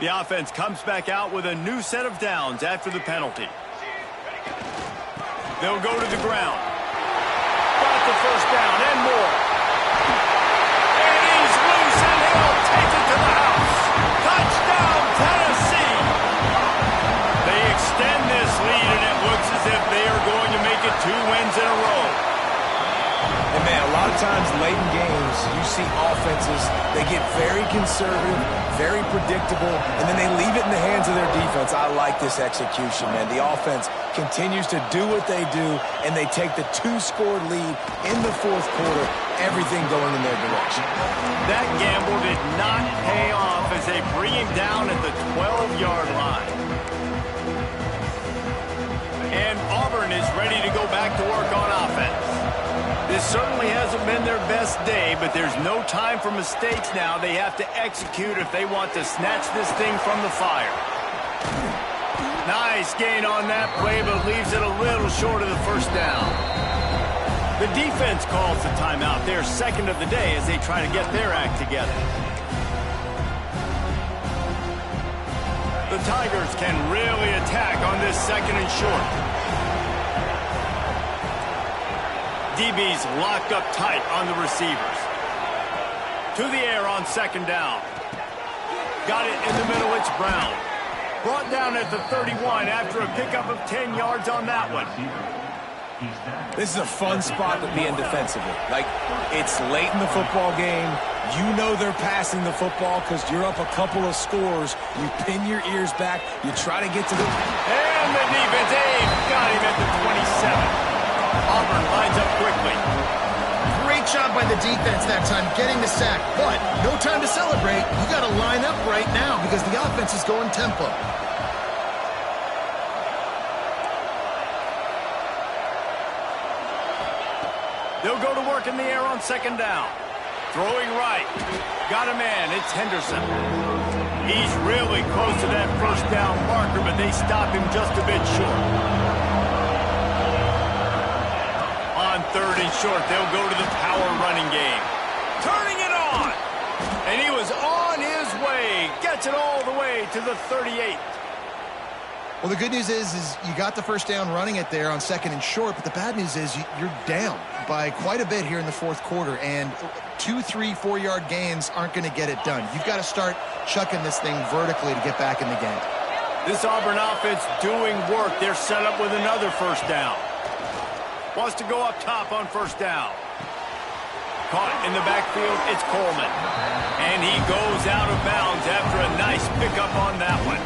The offense comes back out with a new set of downs after the penalty. They'll go to the ground. Got the first down and more. And he's loose and he'll take it to the house. Touchdown, Tennessee. They extend this lead and it looks as if they are going to make it 2 wins in a row. And man, a lot of times late in games, you see offenses, they get very conservative, very predictable, and then they leave it in the hands of their defense. I like this execution, man. The offense continues to do what they do, and they take the 2-score lead in the fourth quarter, everything going in their direction. That gamble did not pay off as they bring him down at the 12-yard line. And Auburn is ready to go back to work on offense. This certainly hasn't been their best day, but there's no time for mistakes now. They have to execute if they want to snatch this thing from the fire. Nice gain on that play, but leaves it a little short of the first down. The defense calls the timeout. Their second of the day as they try to get their act together. The Tigers can really attack on this second and short. DB's locked up tight on the receivers. To the air on second down. Got it in the middle, it's Brown. Brought down at the 31 after a pickup of 10 yards on that one. This is a fun spot to be in defensively. Like, it's late in the football game. You know they're passing the football because you're up a couple of scores. You pin your ears back. You try to get to the... And the defense, got him at the 27. Auburn lines up quickly. Great job by the defense that time getting the sack, but no time to celebrate. You got to line up right now because the offense is going tempo. They'll go to work in the air on second down. Throwing right. Got a man. It's Henderson. He's really close to that first down marker, but they stop him just a bit short. On third and short, they'll go to the power running game. Turning it on. And he was on his way. Gets it all the way to the 38. Well, the good news is you got the first down running it there on second and short, but the bad news is you're down by quite a bit here in the fourth quarter, and 2, 3, 4-yard gains aren't going to get it done. You've got to start chucking this thing vertically to get back in the game. This Auburn offense doing work. They're set up with another first down. Wants to go up top on first down. Caught in the backfield, it's Coleman. And he goes out of bounds after a nice pickup on that one.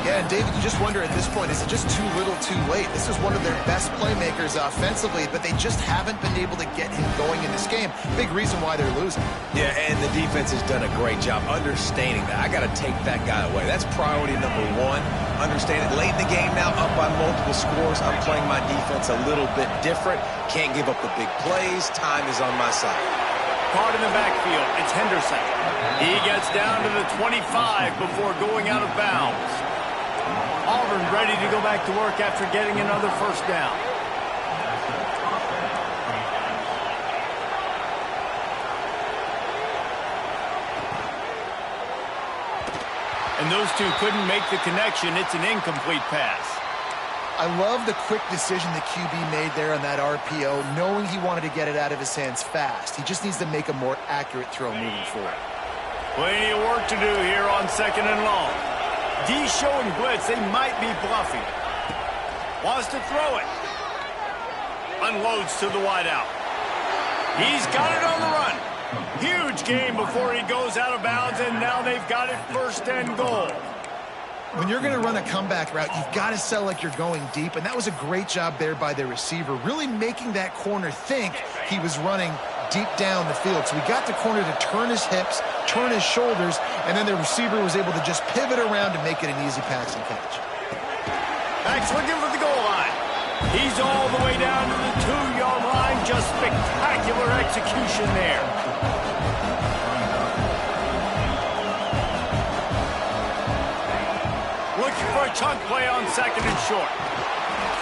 Yeah, and David, you just wonder at this point, is it just too little too late? This is one of their best playmakers offensively, but they just haven't been able to get him going in this game. Big reason why they're losing. Yeah, and the defense has done a great job understanding that. I got to take that guy away. That's priority number one. Understand it. Late in the game now, up by multiple scores. I'm playing my defense a little bit different. Can't give up the big plays. Time is on my side. Caught in the backfield, it's Henderson. He gets down to the 25 before going out of bounds. Auburn ready to go back to work after getting another first down. And those two couldn't make the connection. It's an incomplete pass. I love the quick decision the QB made there on that RPO, knowing he wanted to get it out of his hands fast. He just needs to make a more accurate throw moving forward. Plenty of work to do here on 2nd and long. D showing blitz. They might be bluffing. Wants to throw it. Unloads to the wideout. He's got it on the run. Huge gain before he goes out of bounds, and now they've got it 1st and goal. When you're going to run a comeback route, you've got to sell like you're going deep, and that was a great job there by the receiver, really making that corner think he was running deep down the field. So he got the corner to turn his hips, turn his shoulders, and then the receiver was able to just pivot around and make it an easy pass and catch. Back's looking for the goal line. He's all the way down to the 2-yard line. Just spectacular execution there. Looking for a chunk play on 2nd and short.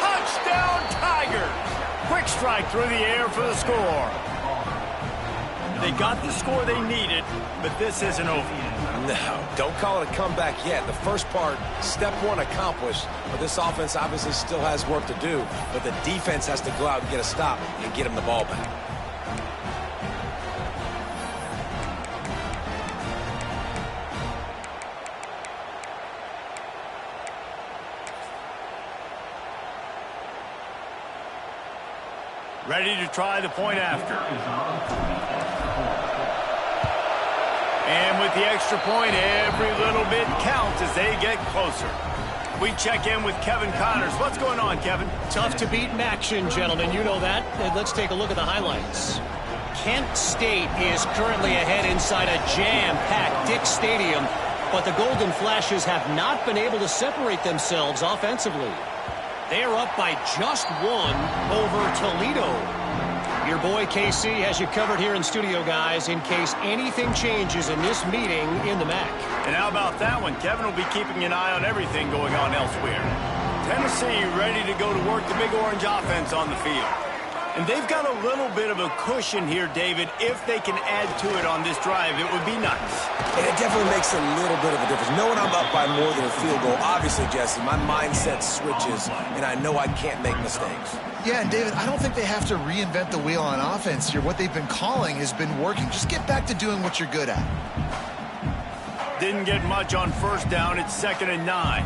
Touchdown, Tigers! Quick strike through the air for the score. They got the score they needed, but this isn't over. No, don't call it a comeback yet. The first part, step 1 accomplished, but this offense obviously still has work to do, but the defense has to go out and get a stop and get him the ball back. Ready to try the point after. And with the extra point, every little bit counts as they get closer. We check in with Kevin Connors. What's going on, Kevin? Tough to beat in action, gentlemen. You know that. And let's take a look at the highlights. Kent State is currently ahead inside a jam-packed Dick Stadium, but the Golden Flashes have not been able to separate themselves offensively. They are up by just 1 over Toledo. Your boy KC has you covered here in studio, guys, in case anything changes in this meeting in the MAC. And how about that one? Kevin will be keeping an eye on everything going on elsewhere. Tennessee ready to go to work the Big Orange offense on the field. And they've got a little bit of a cushion here, David. If they can add to it on this drive, it would be nice. And it definitely makes a little bit of a difference. Knowing I'm up by more than a field goal, obviously, Jesse, my mindset switches, and I know I can't make mistakes. Yeah, and David, I don't think they have to reinvent the wheel on offense here. What they've been calling has been working. Just get back to doing what you're good at. Didn't get much on 1st down. It's 2nd and 9.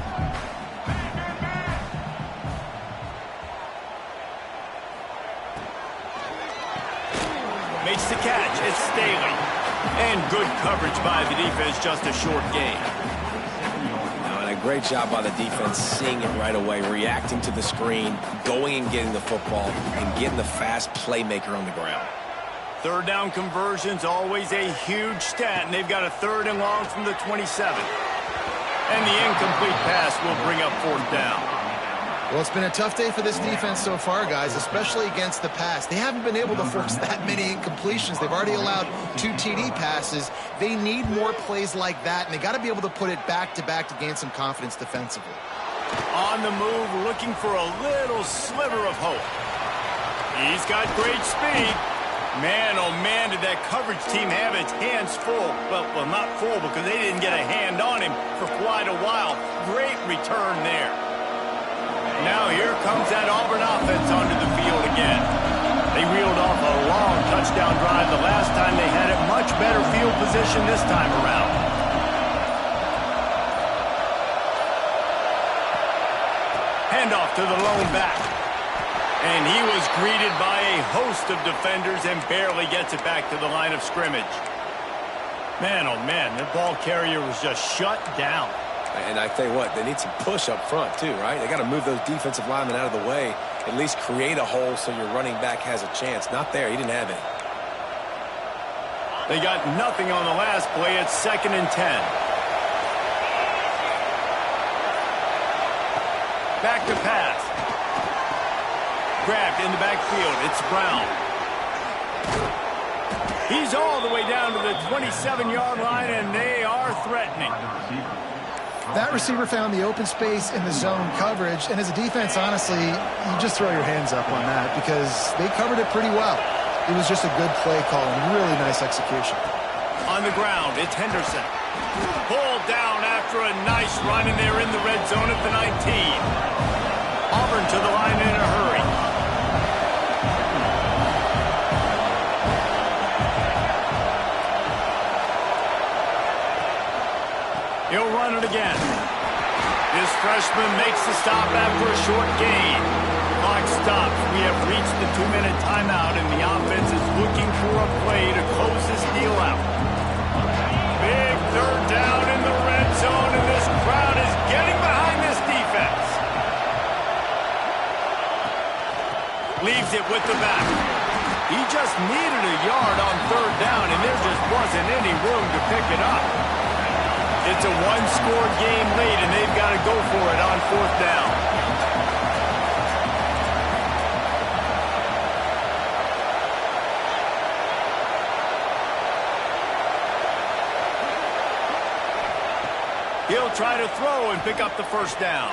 Makes the catch. It's Staley. And good coverage by the defense. Just a short gain. And a great job by the defense, seeing it right away, reacting to the screen, going and getting the football, and getting the fast playmaker on the ground. 3rd down conversion's always a huge stat, and they've got a 3rd and long from the 27. And the incomplete pass will bring up 4th down. Well, it's been a tough day for this defense so far, guys, especially against the pass. They haven't been able to force that many incompletions. They've already allowed 2 TD passes. They need more plays like that, and they got to be able to put it back-to-back to gain some confidence defensively. On the move, looking for a little sliver of hope. He's got great speed. Man, oh man, did that coverage team have its hands full. Well, not full because they didn't get a hand on him for quite a while. Great return there. Now here comes that Auburn offense onto the field again. They reeled off a long touchdown drive the last time they had it. Much better field position this time around. Handoff to the lone back. And he was greeted by a host of defenders and barely gets it back to the line of scrimmage. Man, oh man, the ball carrier was just shut down. And I tell you what, they need some push up front too, right? They got to move those defensive linemen out of the way, at least create a hole so your running back has a chance. Not there. He didn't have any. They got nothing on the last play. It's 2nd and 10. Back to pass. Grabbed in the backfield. It's Brown. He's all the way down to the 27-yard line, and they are threatening. That receiver found the open space in the zone coverage, and as a defense, honestly, you just throw your hands up on that because they covered it pretty well. It was just a good play call and really nice execution. On the ground, it's Henderson. Pulled down after after a nice run, and they're in the red zone at the 19. Auburn to the line in a hurry. He'll run it again. This freshman makes the stop after a short gain. Clock stops. We have reached the 2-minute timeout, and the offense is looking for a play to close this deal out. Big third down in the red zone, and this crowd is getting behind this defense. Leaves it with the back. He just needed a yard on third down, and there just wasn't any room to pick it up. It's a one-score game late, and they've got to go for it on fourth down. He'll try to throw and pick up the first down.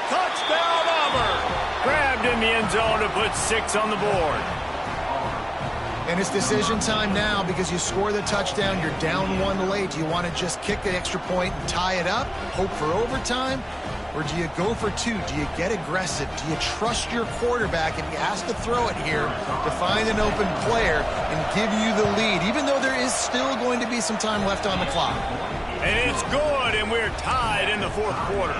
Touchdown, Auburn! Grabbed in the end zone to put 6 on the board. And it's decision time now because you score the touchdown, you're down 1 late. Do you want to just kick the extra point and tie it up, hope for overtime? Or do you go for 2? Do you get aggressive? Do you trust your quarterback and he has to throw it here to find an open player and give you the lead, even though there is still going to be some time left on the clock? And it's good, and we're tied in the fourth quarter.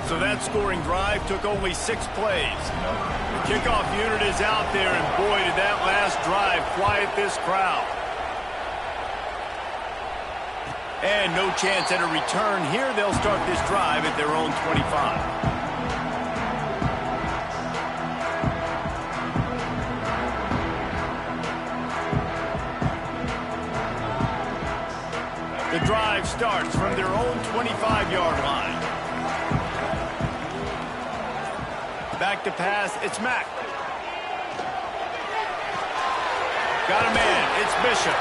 So that scoring drive took only 6 plays. The kickoff unit is out there, and boy, did that last drive quiet this crowd. And no chance at a return here. They'll start this drive at their own 25. The drive starts from their own 25-yard line. Back to pass, it's Mack. Got a man, it's Bishop.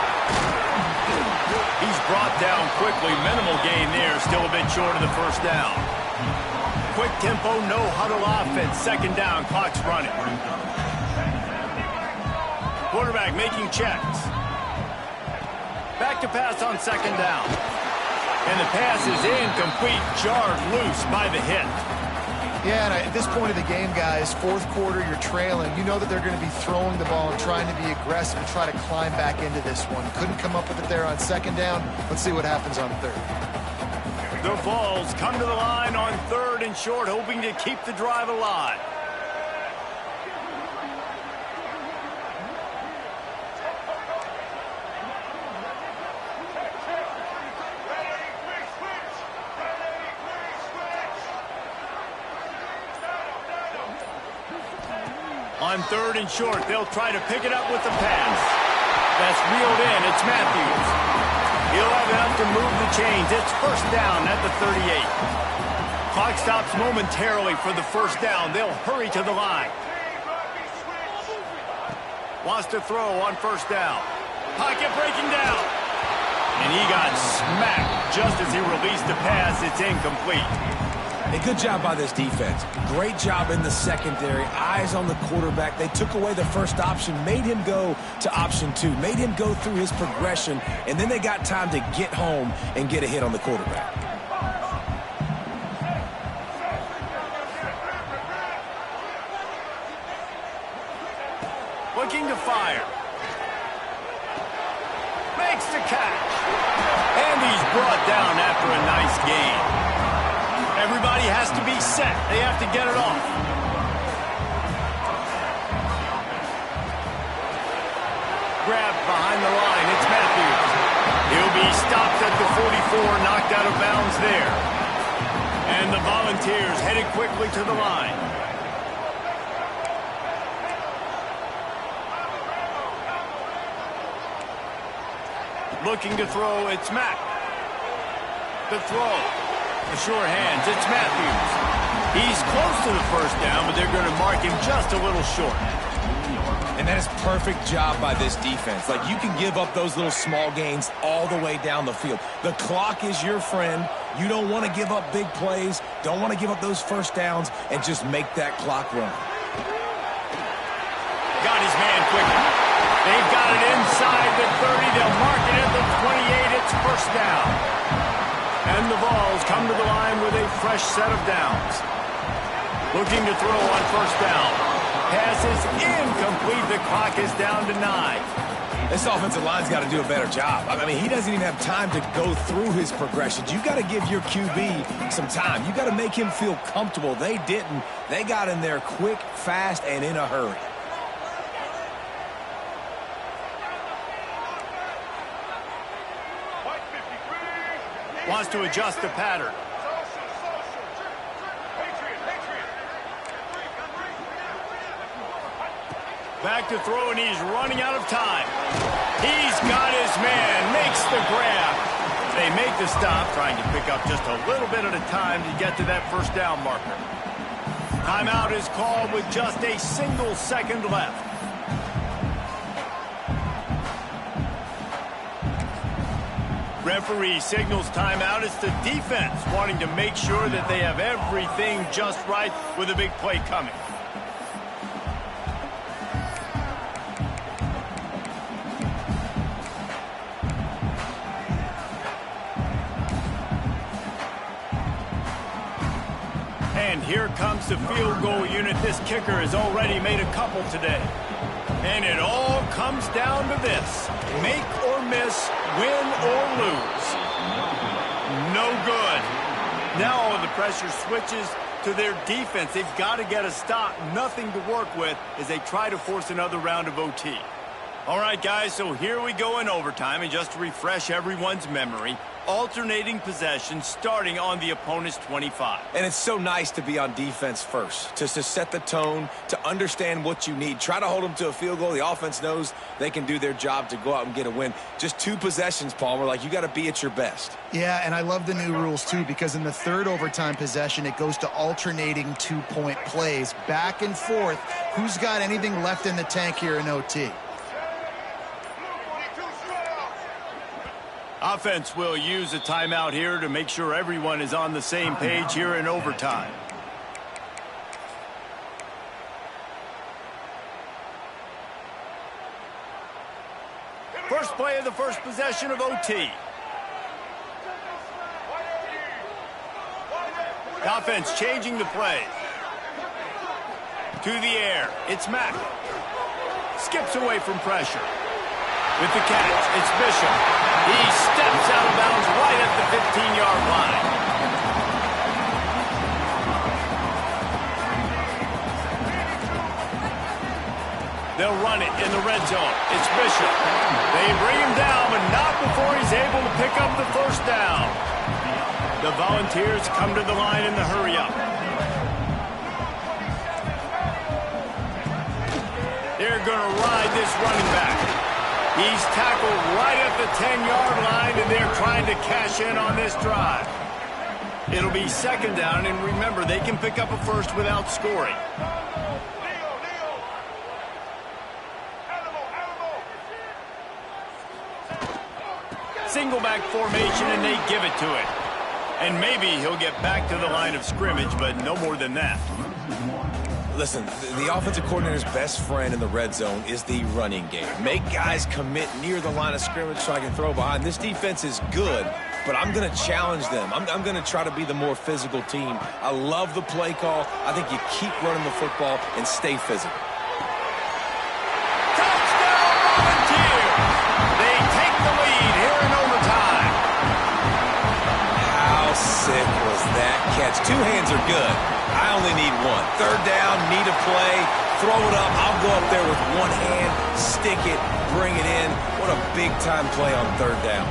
He's brought down quickly, minimal gain there, still a bit short of the first down. Quick tempo, no huddle offense, second down, clock's running. Quarterback making checks. Back to pass on second down. And the pass is incomplete, jarred loose by the hit. Yeah, and at this point of the game, guys, fourth quarter, you're trailing. You know that they're going to be throwing the ball and trying to be aggressive and try to climb back into this one. Couldn't come up with it there on second down. Let's see what happens on third. The Vols come to the line on third and short, hoping to keep the drive alive. On third and short, they'll try to pick it up with the pass. That's reeled in. It's Matthews. He'll have enough to move the chains. It's first down at the 38. Clock stops momentarily for the first down. They'll hurry to the line. Wants to throw on first down. Pocket breaking down. And he got smacked just as he released the pass. It's incomplete. A good job by this defense. Great job in the secondary. Eyes on the quarterback. They took away the first option, made him go to option 2, made him go through his progression, and then they got time to get home and get a hit on the quarterback. Looking to fire. Makes the catch. And he's brought down after a nice gain. Everybody has to be set. They have to get it off. Grabbed behind the line. It's Matthews. He'll be stopped at the 44, knocked out of bounds there. And the Volunteers headed quickly to the line. Looking to throw, it's Mack. The throw. The sure hands, it's Matthews. He's close to the first down, but they're going to mark him just a little short. And that is perfect job by this defense. Like, you can give up those little small gains all the way down the field. The clock is your friend. You don't want to give up big plays, don't want to give up those first downs, and just make that clock run. Got his man quickly. They've got it inside the 30. They'll mark it at the 28. It's first down. the Vols come to the line with a fresh set of downs. Looking to throw on first down. Pass is incomplete. The clock is down to 9. This offensive line's got to do a better job. I mean, he doesn't even have time to go through his progressions. You've got to give your QB some time. You've got to make him feel comfortable. They didn't. They got in there quick, fast, and in a hurry. Wants to adjust the pattern. Back to throw, and he's running out of time. He's got his man, makes the grab. They make the stop, trying to pick up just a little bit at a time to get to that first down marker. Timeout is called with just a single second left. Referee signals timeout. It's the defense wanting to make sure that they have everything just right with a big play coming. And here comes the field goal unit. This kicker has already made a couple today. And it all comes down to this. Make or miss, win or lose. No good. Now all the pressure switches to their defense. They've got to get a stop. Nothing to work with as they try to force another round of OT. All right, guys, so here we go in overtime. And just to refresh everyone's memory, alternating possession starting on the opponent's 25. And it's so nice to be on defense first, to set the tone, to understand what you need. Try to hold them to a field goal. The offense knows they can do their job to go out and get a win. Just 2 possessions, Palmer. Like, you got to be at your best. Yeah, and I love the new rules, too, because in the third overtime possession, it goes to alternating 2-point plays. Back and forth. Who's got anything left in the tank here in OT? Offense will use a timeout here to make sure everyone is on the same page here in overtime. First play of the first possession of OT. The offense changing the play. To the air. It's Mack. Skips away from pressure. With the catch, it's Bishop. He steps out of bounds right at the 15-yard line. They'll run it in the red zone. It's Bishop. They bring him down, but not before he's able to pick up the first down. The Volunteers come to the line in the hurry-up. They're going to ride this running back. He's tackled right at the 10-yard line, and they're trying to cash in on this drive. It'll be second down, and remember, they can pick up a first without scoring. Single back formation, and they give it to it. And maybe he'll get back to the line of scrimmage, but no more than that. Listen, the offensive coordinator's best friend in the red zone is the running game. Make guys commit near the line of scrimmage so I can throw behind. This defense is good, but I'm going to challenge them. I'm going to try to be the more physical team. I love the play call. I think you keep running the football and stay physical. Touchdown, Volunteers! They take the lead here in overtime. How sick was that catch? 2 hands are good. I only need 1. Third down, need a play, throw it up. I'll go up there with 1 hand, stick it, bring it in. What a big-time play on third down.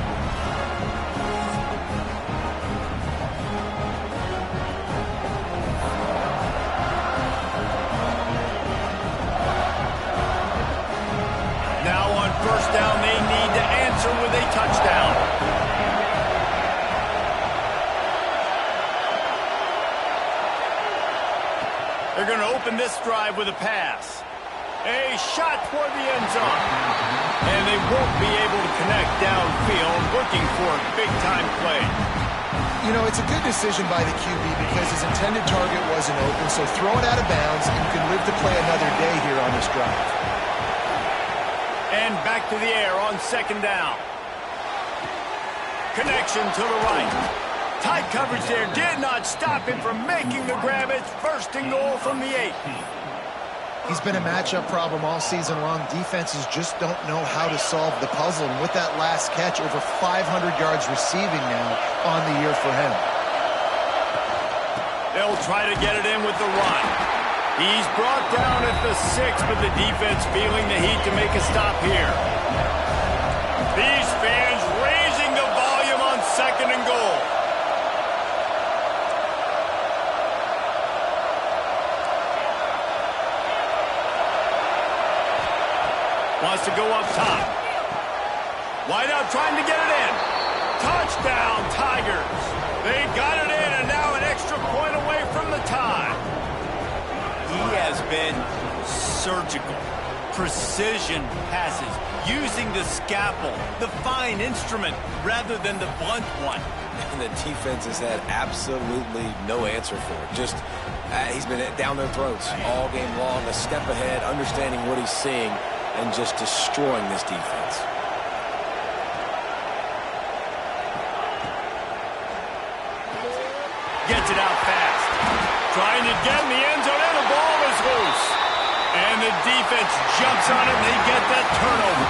Now on first down, they need to answer with a touchdown. They're going to open this drive with a pass. A shot toward the end zone. And they won't be able to connect downfield, looking for a big-time play. You know, it's a good decision by the QB because his intended target wasn't open, so throw it out of bounds, and you can live to play another day here on this drive. And back to the air on second down. Connection to the right. Tight coverage there did not stop him from making the grab. It's 1st and goal from the 8. He's been a matchup problem all season long. Defenses just don't know how to solve the puzzle. And with that last catch, over 500 yards receiving now on the year for him. They'll try to get it in with the run. He's brought down at the 6, but the defense feeling the heat to make a stop here. These fans raising the volume on 2nd and goal. Wants to go up top. Wide out trying to get it in. Touchdown, Tigers. They got it in, and now an extra point away from the tie. He has been surgical. Precision passes, using the scalpel, the fine instrument, rather than the blunt one. And the defense has had absolutely no answer for it. Just, he's been down their throats all game long, a step ahead, understanding what he's seeing, and just destroying this defense. Gets it out fast. Trying to get in the end zone, and the ball is loose. And the defense jumps on it, and they get that turnover.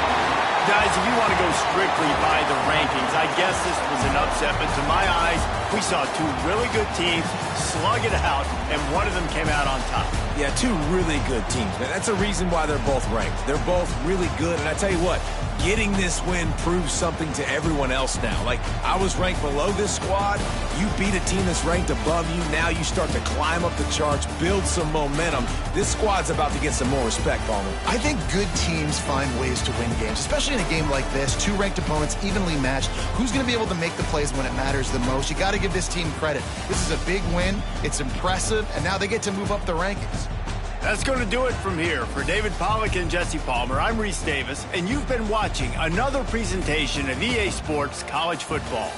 Guys, if you want to go strictly by the rankings, I guess this was an upset, but to my eyes, we saw 2 really good teams slug it out, and one of them came out on top. Yeah, 2 really good teams, man. That's a reason why they're both ranked. They're both really good, and I tell you what, getting this win proves something to everyone else now. Like, I was ranked below this squad. You beat a team that's ranked above you. Now you start to climb up the charts, build some momentum. This squad's about to get some more respect, Palmer. I think good teams find ways to win games, especially in a game like this. 2 ranked opponents, evenly matched. Who's going to be able to make the plays when it matters the most? You got to give this team credit. This is a big win. It's impressive, and now they get to move up the rankings. That's going to do it from here. For David Pollack and Jesse Palmer, I'm Reese Davis, and you've been watching another presentation of EA Sports College Football.